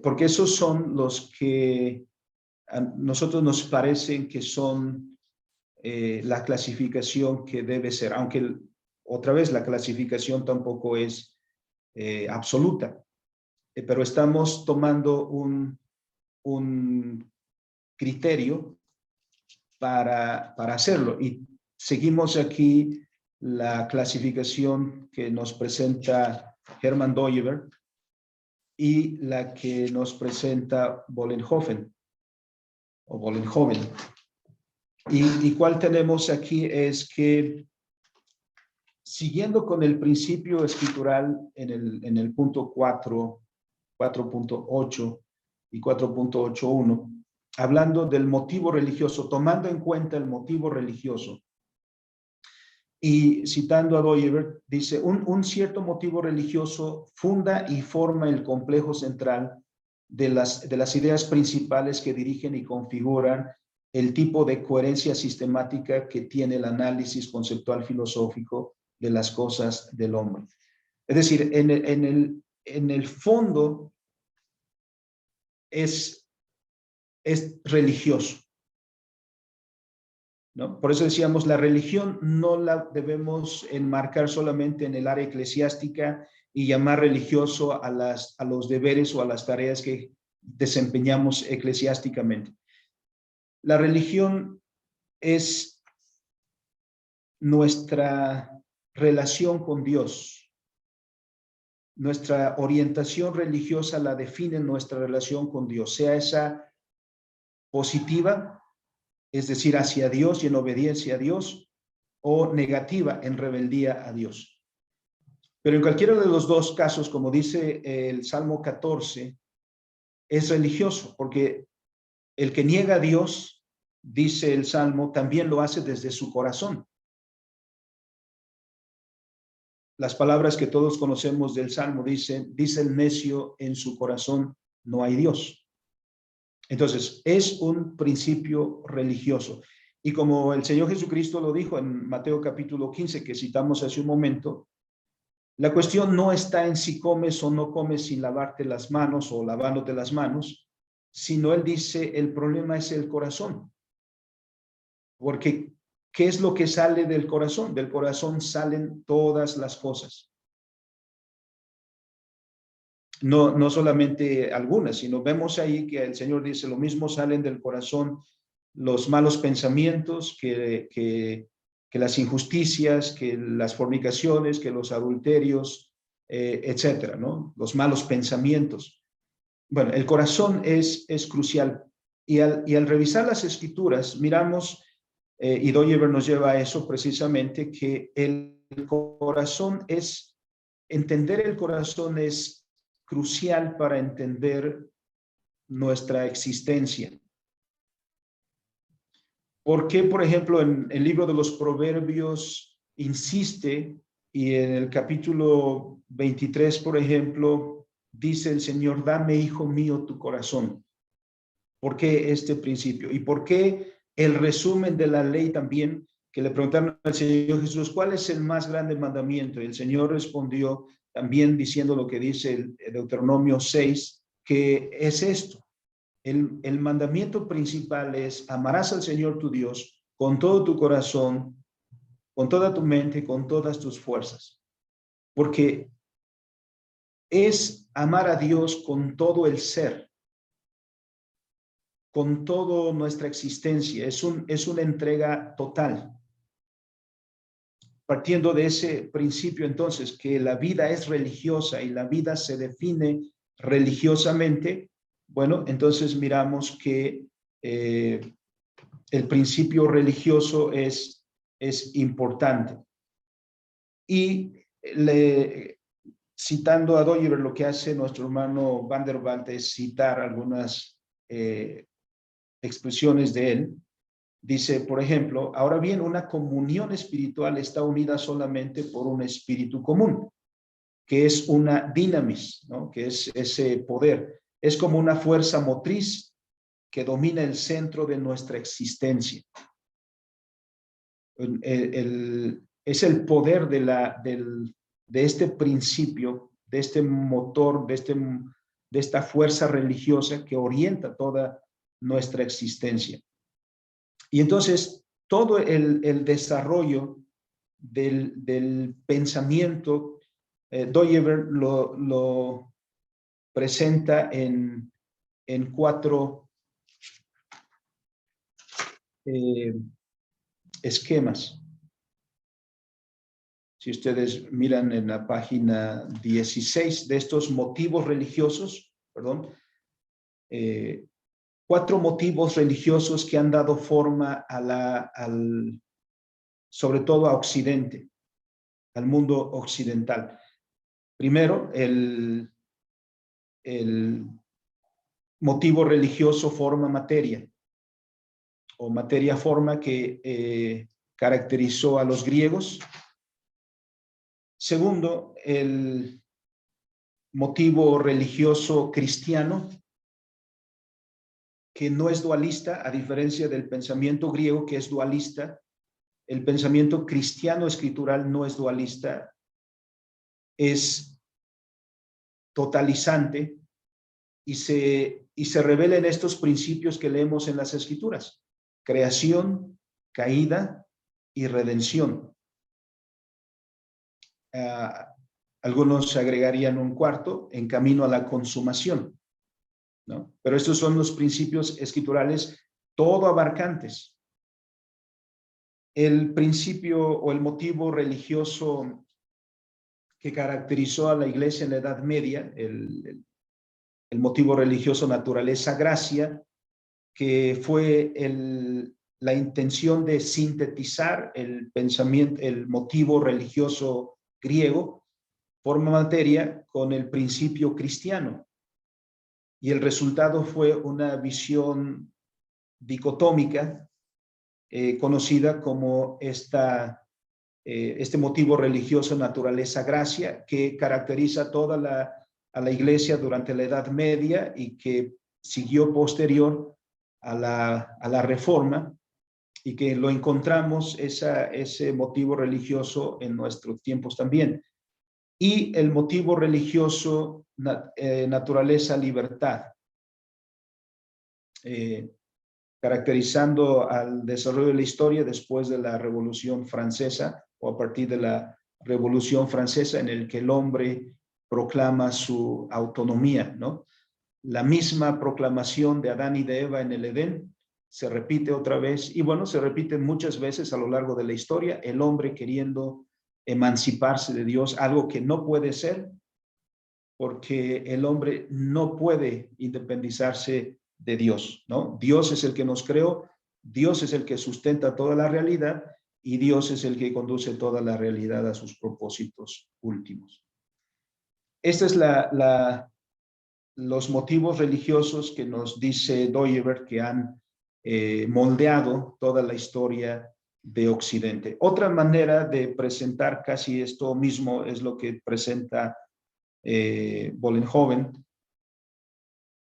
Porque esos son los que a nosotros nos parecen que son la clasificación que debe ser, aunque otra vez la clasificación tampoco es absoluta, pero estamos tomando un criterio para hacerlo. Y seguimos aquí la clasificación que nos presenta Hermann Dooyeweerd y la que nos presenta Vollenhoven. Y cuál tenemos aquí es que, siguiendo con el principio escritural en el punto 4, 4.8 y 4.81, hablando del motivo religioso, tomando en cuenta el motivo religioso, y citando a Dooyeweerd, dice, un cierto motivo religioso funda y forma el complejo central de las ideas principales que dirigen y configuran el tipo de coherencia sistemática que tiene el análisis conceptual filosófico de las cosas del hombre. Es decir, en el fondo es religioso, ¿no? Por eso decíamos, la religión no la debemos enmarcar solamente en el área eclesiástica y llamar religioso a los deberes o a las tareas que desempeñamos eclesiásticamente. La religión es nuestra relación con Dios. Nuestra orientación religiosa la define nuestra relación con Dios, sea esa positiva, es decir, hacia Dios y en obediencia a Dios, o negativa, en rebeldía a Dios. Pero en cualquiera de los dos casos, como dice el Salmo 14, es religioso, porque el que niega a Dios, dice el Salmo, también lo hace desde su corazón. Las palabras que todos conocemos del Salmo dicen, dice el necio en su corazón, no hay Dios. Entonces, es un principio religioso. Y como el Señor Jesucristo lo dijo en Mateo capítulo 15, que citamos hace un momento, la cuestión no está en si comes o no comes sin lavarte las manos o lavándote las manos, sino él dice, el problema es el corazón. Porque, ¿qué es lo que sale del corazón? Del corazón salen todas las cosas. No solamente algunas, sino vemos ahí que el Señor dice, lo mismo salen del corazón los malos pensamientos, que las injusticias, que las fornicaciones, que los adulterios, etcétera, ¿no? Los malos pensamientos. Bueno, el corazón es crucial. Y al revisar las escrituras, miramos, y Dooyeweerd nos lleva a eso precisamente, que el corazón entender el corazón es crucial para entender nuestra existencia. ¿Por qué, por ejemplo, en el libro de los Proverbios insiste, y en el capítulo 23, por ejemplo, dice el Señor, dame, hijo mío, tu corazón? ¿Por qué este principio? ¿Y por qué el resumen de la ley también, que le preguntaron al Señor Jesús, ¿cuál es el más grande mandamiento? Y el Señor respondió también diciendo lo que dice el Deuteronomio 6, que es esto. El mandamiento principal es, amarás al Señor tu Dios con todo tu corazón, con toda tu mente, con todas tus fuerzas. Porque es amar a Dios con todo el ser, con toda nuestra existencia. Es una entrega total. Partiendo de ese principio, entonces, que la vida es religiosa y la vida se define religiosamente, bueno, entonces miramos que el principio religioso es importante. Y citando a Dooyeweerd, lo que hace nuestro hermano Van der Waalt es citar algunas expresiones de él. Dice, por ejemplo, ahora bien, una comunión espiritual está unida solamente por un espíritu común, que es una dinamis, ¿no? Que es ese poder. Es como una fuerza motriz que domina el centro de nuestra existencia. Es el poder de este principio, de este motor, de esta fuerza religiosa que orienta toda nuestra existencia. Y entonces, todo el desarrollo del pensamiento Dooyeweerd lo presenta en 4 esquemas. Si ustedes miran en la página 16 de estos motivos religiosos, perdón, 4 motivos religiosos que han dado forma a sobre todo a Occidente, al mundo occidental. Primero, el motivo religioso forma materia, o materia forma, que caracterizó a los griegos. Segundo, el motivo religioso cristiano, que no es dualista, a diferencia del pensamiento griego, que es dualista. El pensamiento cristiano escritural no es dualista, es totalizante y se revela en estos principios que leemos en las Escrituras: creación, caída y redención. Algunos agregarían un cuarto: en camino a la consumación, ¿no? Pero estos son los principios escriturales todo abarcantes. El principio o el motivo religioso que caracterizó a la iglesia en la Edad Media, el motivo religioso naturaleza-gracia, que fue la intención de sintetizar el pensamiento, el motivo religioso griego, forma materia con el principio cristiano. Y el resultado fue una visión dicotómica, conocida como este motivo religioso naturaleza-gracia, que caracteriza a la iglesia durante la Edad Media y que siguió posterior a la Reforma, y que lo encontramos ese motivo religioso en nuestros tiempos también. Y el motivo religioso naturaleza-libertad, caracterizando al desarrollo de la historia después de la Revolución Francesa, o a partir de la Revolución Francesa, en el que el hombre proclama su autonomía, ¿no? La misma proclamación de Adán y de Eva en el Edén se repite otra vez, y bueno, se repite muchas veces a lo largo de la historia, el hombre queriendo emanciparse de Dios, algo que no puede ser, porque el hombre no puede independizarse de Dios, ¿no? Dios es el que nos creó, Dios es el que sustenta toda la realidad, y Dios es el que conduce toda la realidad a sus propósitos últimos. Esta es los motivos religiosos que nos dice Dooyeweerd que han moldeado toda la historia de Occidente. Otra manera de presentar casi esto mismo es lo que presenta Vollenhoven,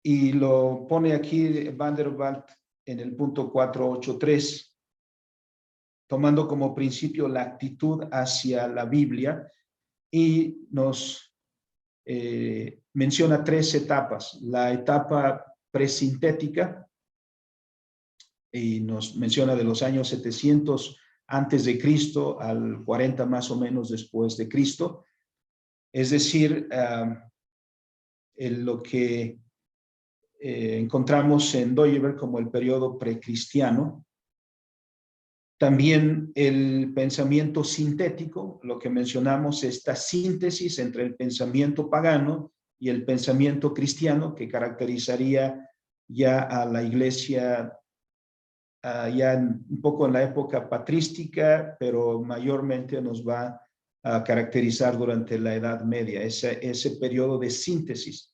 y lo pone aquí Van der Waals en el punto 483, tomando como principio la actitud hacia la Biblia, y nos menciona 3 etapas: la etapa presintética, y nos menciona de los años 700 antes de Cristo al 40 más o menos después de Cristo, es decir, lo que encontramos en Dooyeweerd como el periodo precristiano. También el pensamiento sintético, lo que mencionamos, esta síntesis entre el pensamiento pagano y el pensamiento cristiano, que caracterizaría ya a la iglesia ya un poco en la época patrística, pero mayormente nos va a caracterizar durante la Edad Media, ese periodo de síntesis.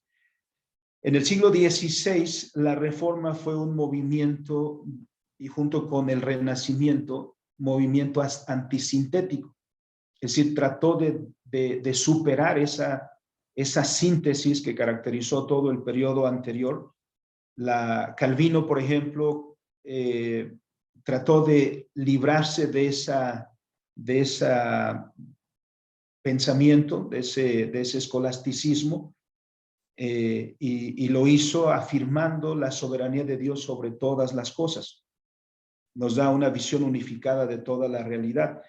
En el siglo XVI, la Reforma fue un movimiento, y junto con el Renacimiento, movimiento antisintético. Es decir, trató de superar esa síntesis que caracterizó todo el periodo anterior. Calvino, por ejemplo, trató de librarse de ese pensamiento, de ese escolasticismo, y lo hizo afirmando la soberanía de Dios sobre todas las cosas. Nos da una visión unificada de toda la realidad.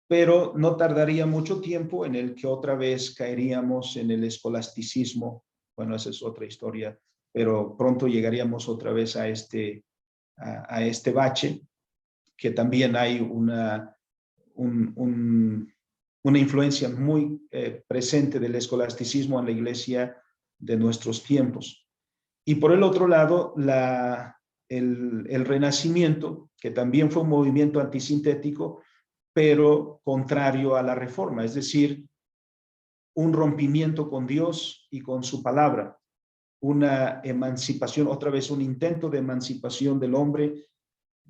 pero no tardaría mucho tiempo en el que otra vez caeríamos en el escolasticismo. Bueno, esa es otra historia, pero pronto llegaríamos otra vez a este bache, que también hay una influencia muy presente del escolasticismo en la iglesia de nuestros tiempos. Y por el otro lado, el Renacimiento, que también fue un movimiento antisintético, pero contrario a la reforma, es decir, un rompimiento con Dios y con su palabra, una emancipación, otra vez un intento de emancipación del hombre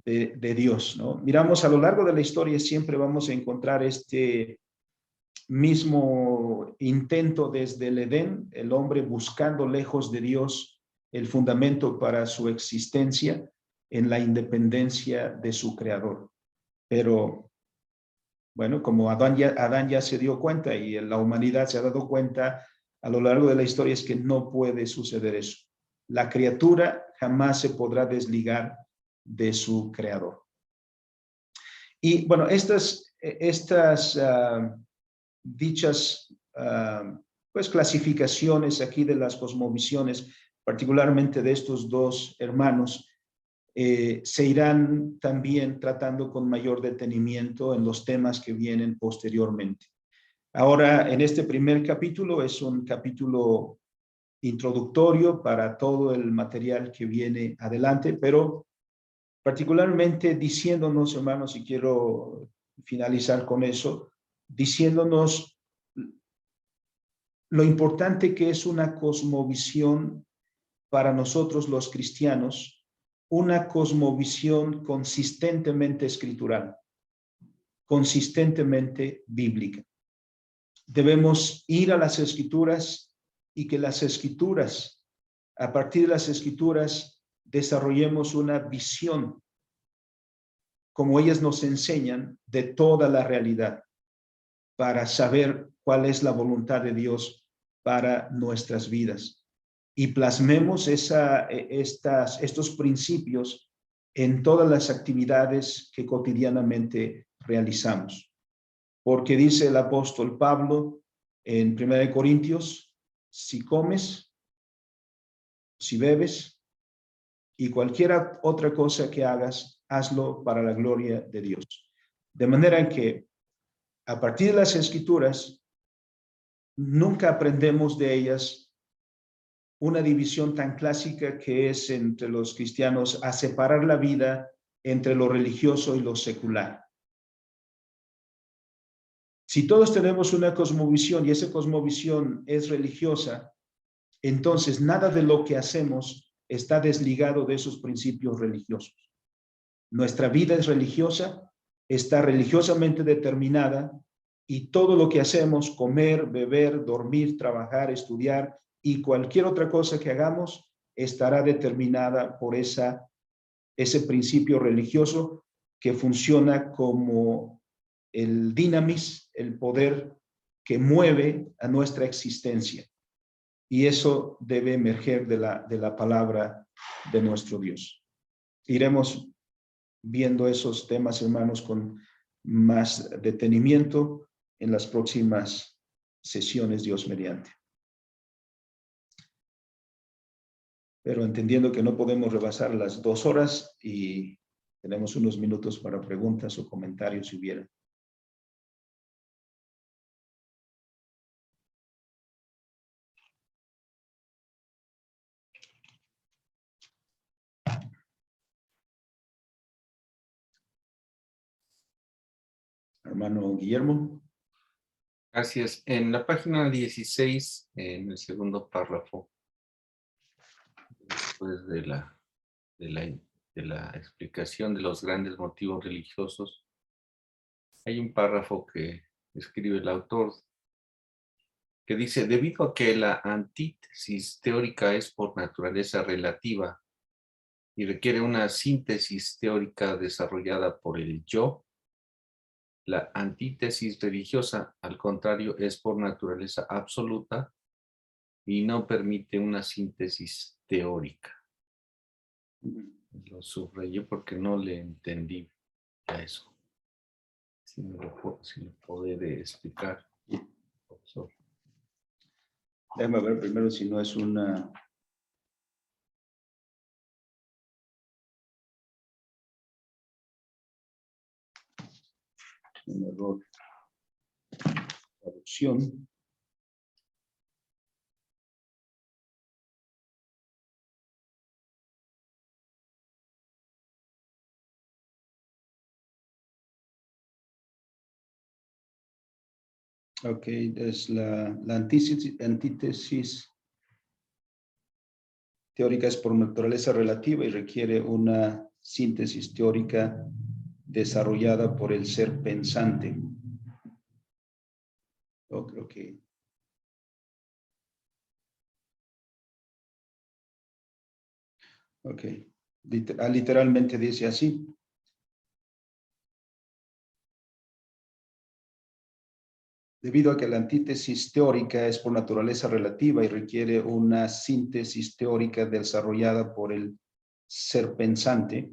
de Dios, ¿no? Miramos a lo largo de la historia, siempre vamos a encontrar este mismo intento desde el Edén, el hombre buscando lejos de Dios el fundamento para su existencia en la independencia de su creador. Pero bueno, como Adán ya se dio cuenta y la humanidad se ha dado cuenta a lo largo de la historia, es que no puede suceder eso. La criatura jamás se podrá desligar de su creador. Y bueno, estas dichas pues clasificaciones aquí de las cosmovisiones, particularmente de estos dos hermanos, se irán también tratando con mayor detenimiento en los temas que vienen posteriormente. Ahora, en este primer capítulo es un capítulo introductorio para todo el material que viene adelante, pero particularmente diciéndonos, hermanos, y quiero finalizar con eso, diciéndonos lo importante que es una cosmovisión para nosotros los cristianos, una cosmovisión consistentemente escritural, consistentemente bíblica. Debemos ir a las escrituras y que las escrituras, a partir de las escrituras, desarrollemos una visión, como ellas nos enseñan, de toda la realidad, para saber cuál es la voluntad de Dios para nuestras vidas. Y plasmemos estos principios en todas las actividades que cotidianamente realizamos. Porque dice el apóstol Pablo en 1 Corintios, si comes, si bebes y cualquier otra cosa que hagas, hazlo para la gloria de Dios. De manera que a partir de las escrituras, nunca aprendemos de ellas una división tan clásica que es entre los cristianos a separar la vida entre lo religioso y lo secular. Si todos tenemos una cosmovisión y esa cosmovisión es religiosa, entonces nada de lo que hacemos está desligado de esos principios religiosos. Nuestra vida es religiosa, está religiosamente determinada y todo lo que hacemos, comer, beber, dormir, trabajar, estudiar y cualquier otra cosa que hagamos, estará determinada por ese principio religioso que funciona como el dinamis, el poder que mueve a nuestra existencia. Y eso debe emerger de la palabra de nuestro Dios. Iremos viendo esos temas, hermanos, con más detenimiento en las próximas sesiones, Dios mediante. Pero entendiendo que no podemos rebasar las 2 horas y tenemos unos minutos para preguntas o comentarios si hubiera. Hermano Guillermo. Gracias. En la página 16, en el segundo párrafo, después de la explicación de los grandes motivos religiosos, hay un párrafo que escribe el autor que dice, debido a que la antítesis teórica es por naturaleza relativa y requiere una síntesis teórica desarrollada por el yo, la antítesis religiosa, al contrario, es por naturaleza absoluta y no permite una síntesis teórica. Lo subrayé porque no le entendí a eso. si lo puede explicar, profesor. Déjame ver primero si no es un error de traducción. Ok, es la antítesis teórica es por naturaleza relativa y requiere una síntesis teórica desarrollada por el ser pensante. Ok. Ok. Literalmente dice así. Debido a que la antítesis teórica es por naturaleza relativa y requiere una síntesis teórica desarrollada por el ser pensante,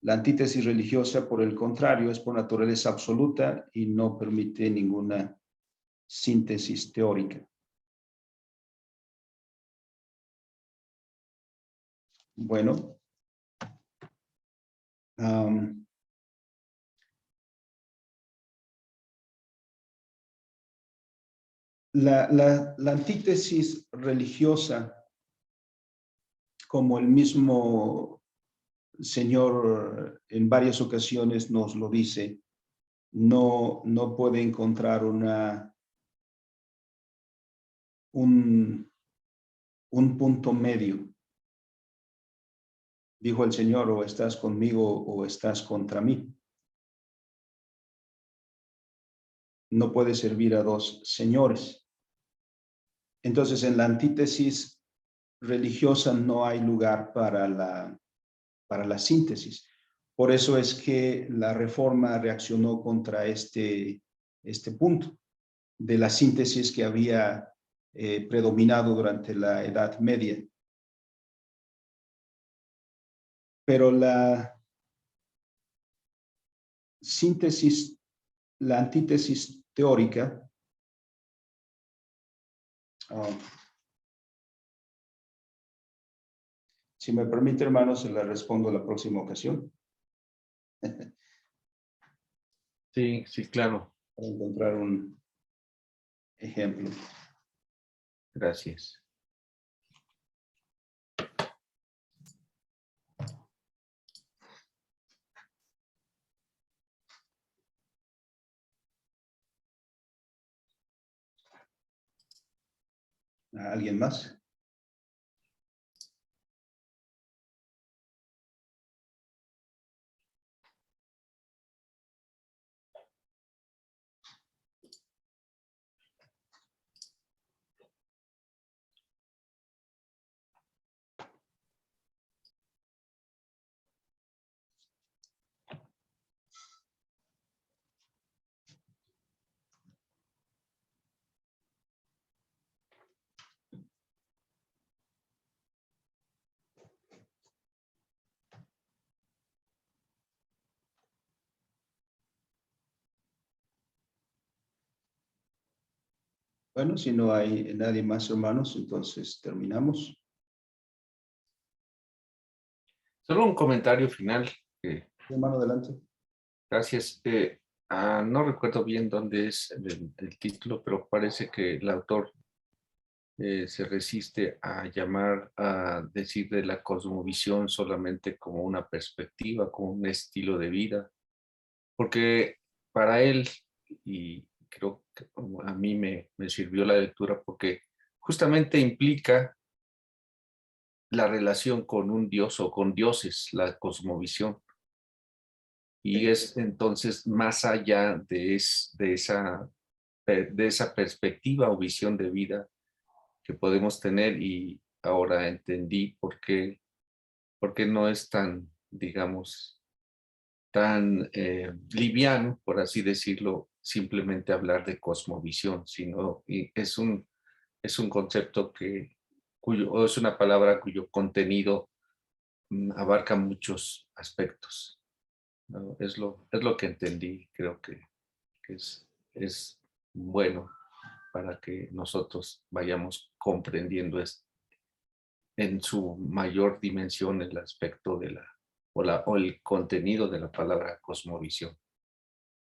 la antítesis religiosa, por el contrario, es por naturaleza absoluta y no permite ninguna síntesis teórica. Bueno. La antítesis religiosa, como el mismo Señor en varias ocasiones nos lo dice, no puede encontrar un punto medio. Dijo el Señor, o estás conmigo o estás contra mí. No puede servir a dos señores. Entonces, en la antítesis religiosa no hay lugar para la síntesis. Por eso es que la Reforma reaccionó contra este punto de la síntesis que había predominado durante la Edad Media. Pero la antítesis teórica, si me permite, hermanos, se la respondo la próxima ocasión. Sí, claro. Para encontrar un ejemplo. Gracias. ¿Alguien más? Bueno, si no hay nadie más, hermanos, entonces terminamos. Solo un comentario final. Hermano, adelante. Gracias. No recuerdo bien dónde es el título, pero parece que el autor se resiste a decir de la cosmovisión solamente como una perspectiva, como un estilo de vida, porque para él, y creo que a mí me sirvió la lectura, porque justamente implica la relación con un dios o con dioses, la cosmovisión. Y es entonces más allá de esa perspectiva o visión de vida que podemos tener, y ahora entendí por qué no es tan, digamos, tan liviano, por así decirlo, simplemente hablar de cosmovisión, sino es un concepto o es una palabra cuyo contenido abarca muchos aspectos. No, es lo que entendí. Creo que es bueno para que nosotros vayamos comprendiendo en su mayor dimensión el aspecto de o el contenido de la palabra cosmovisión.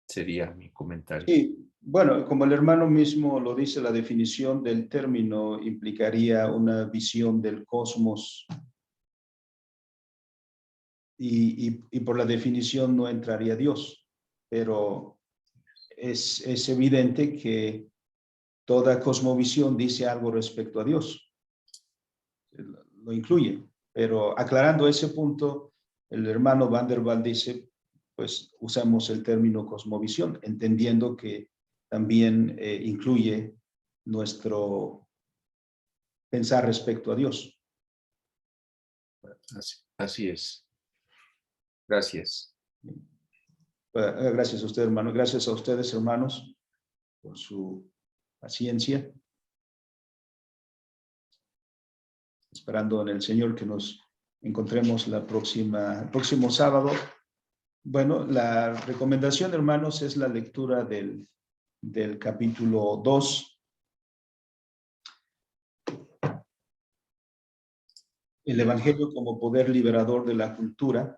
Sería mi comentario. Sí, bueno, como el hermano mismo lo dice, la definición del término implicaría una visión del cosmos y por la definición no entraría Dios, pero es evidente que toda cosmovisión dice algo respecto a Dios, lo incluye, pero aclarando ese punto, el hermano Van der Waal dice, pues usamos el término cosmovisión, entendiendo que también incluye nuestro pensar respecto a Dios. Así es. Gracias. Gracias a usted, hermano. Gracias a ustedes, hermanos, por su paciencia. Esperando en el Señor que nos encontremos el próximo sábado. Bueno, la recomendación, hermanos, es la lectura del capítulo 2. El Evangelio como poder liberador de la cultura.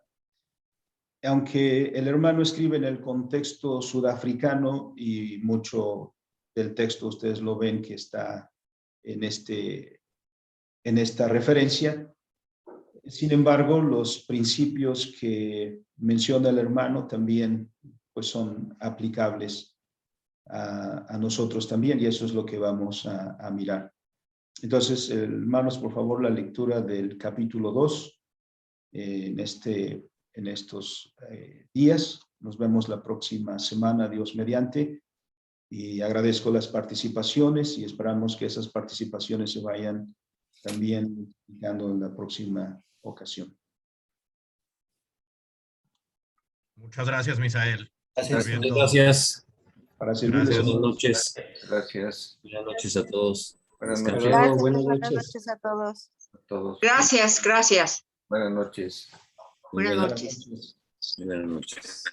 Aunque el hermano escribe en el contexto sudafricano y mucho del texto ustedes lo ven que está en esta referencia, sin embargo, los principios que menciona el hermano también pues, son aplicables a nosotros también, y eso es lo que vamos a mirar. Entonces, hermanos, por favor, la lectura del capítulo 2 en estos días. Nos vemos la próxima semana, Dios mediante, y agradezco las participaciones y esperamos que esas participaciones se vayan también multiplicando en la próxima ocasión. Muchas gracias, Misael. Gracias. Muy bien Muchas todo. gracias. Para servirles. Gracias. Buenas noches. Gracias. Buenas noches a todos. Buenas Descansen. noches Gracias, buenas buenas noches. noches a todos. a todos. Gracias, gracias. Buenas noches. Muy Buenas buenas noches. Muy buenas noches.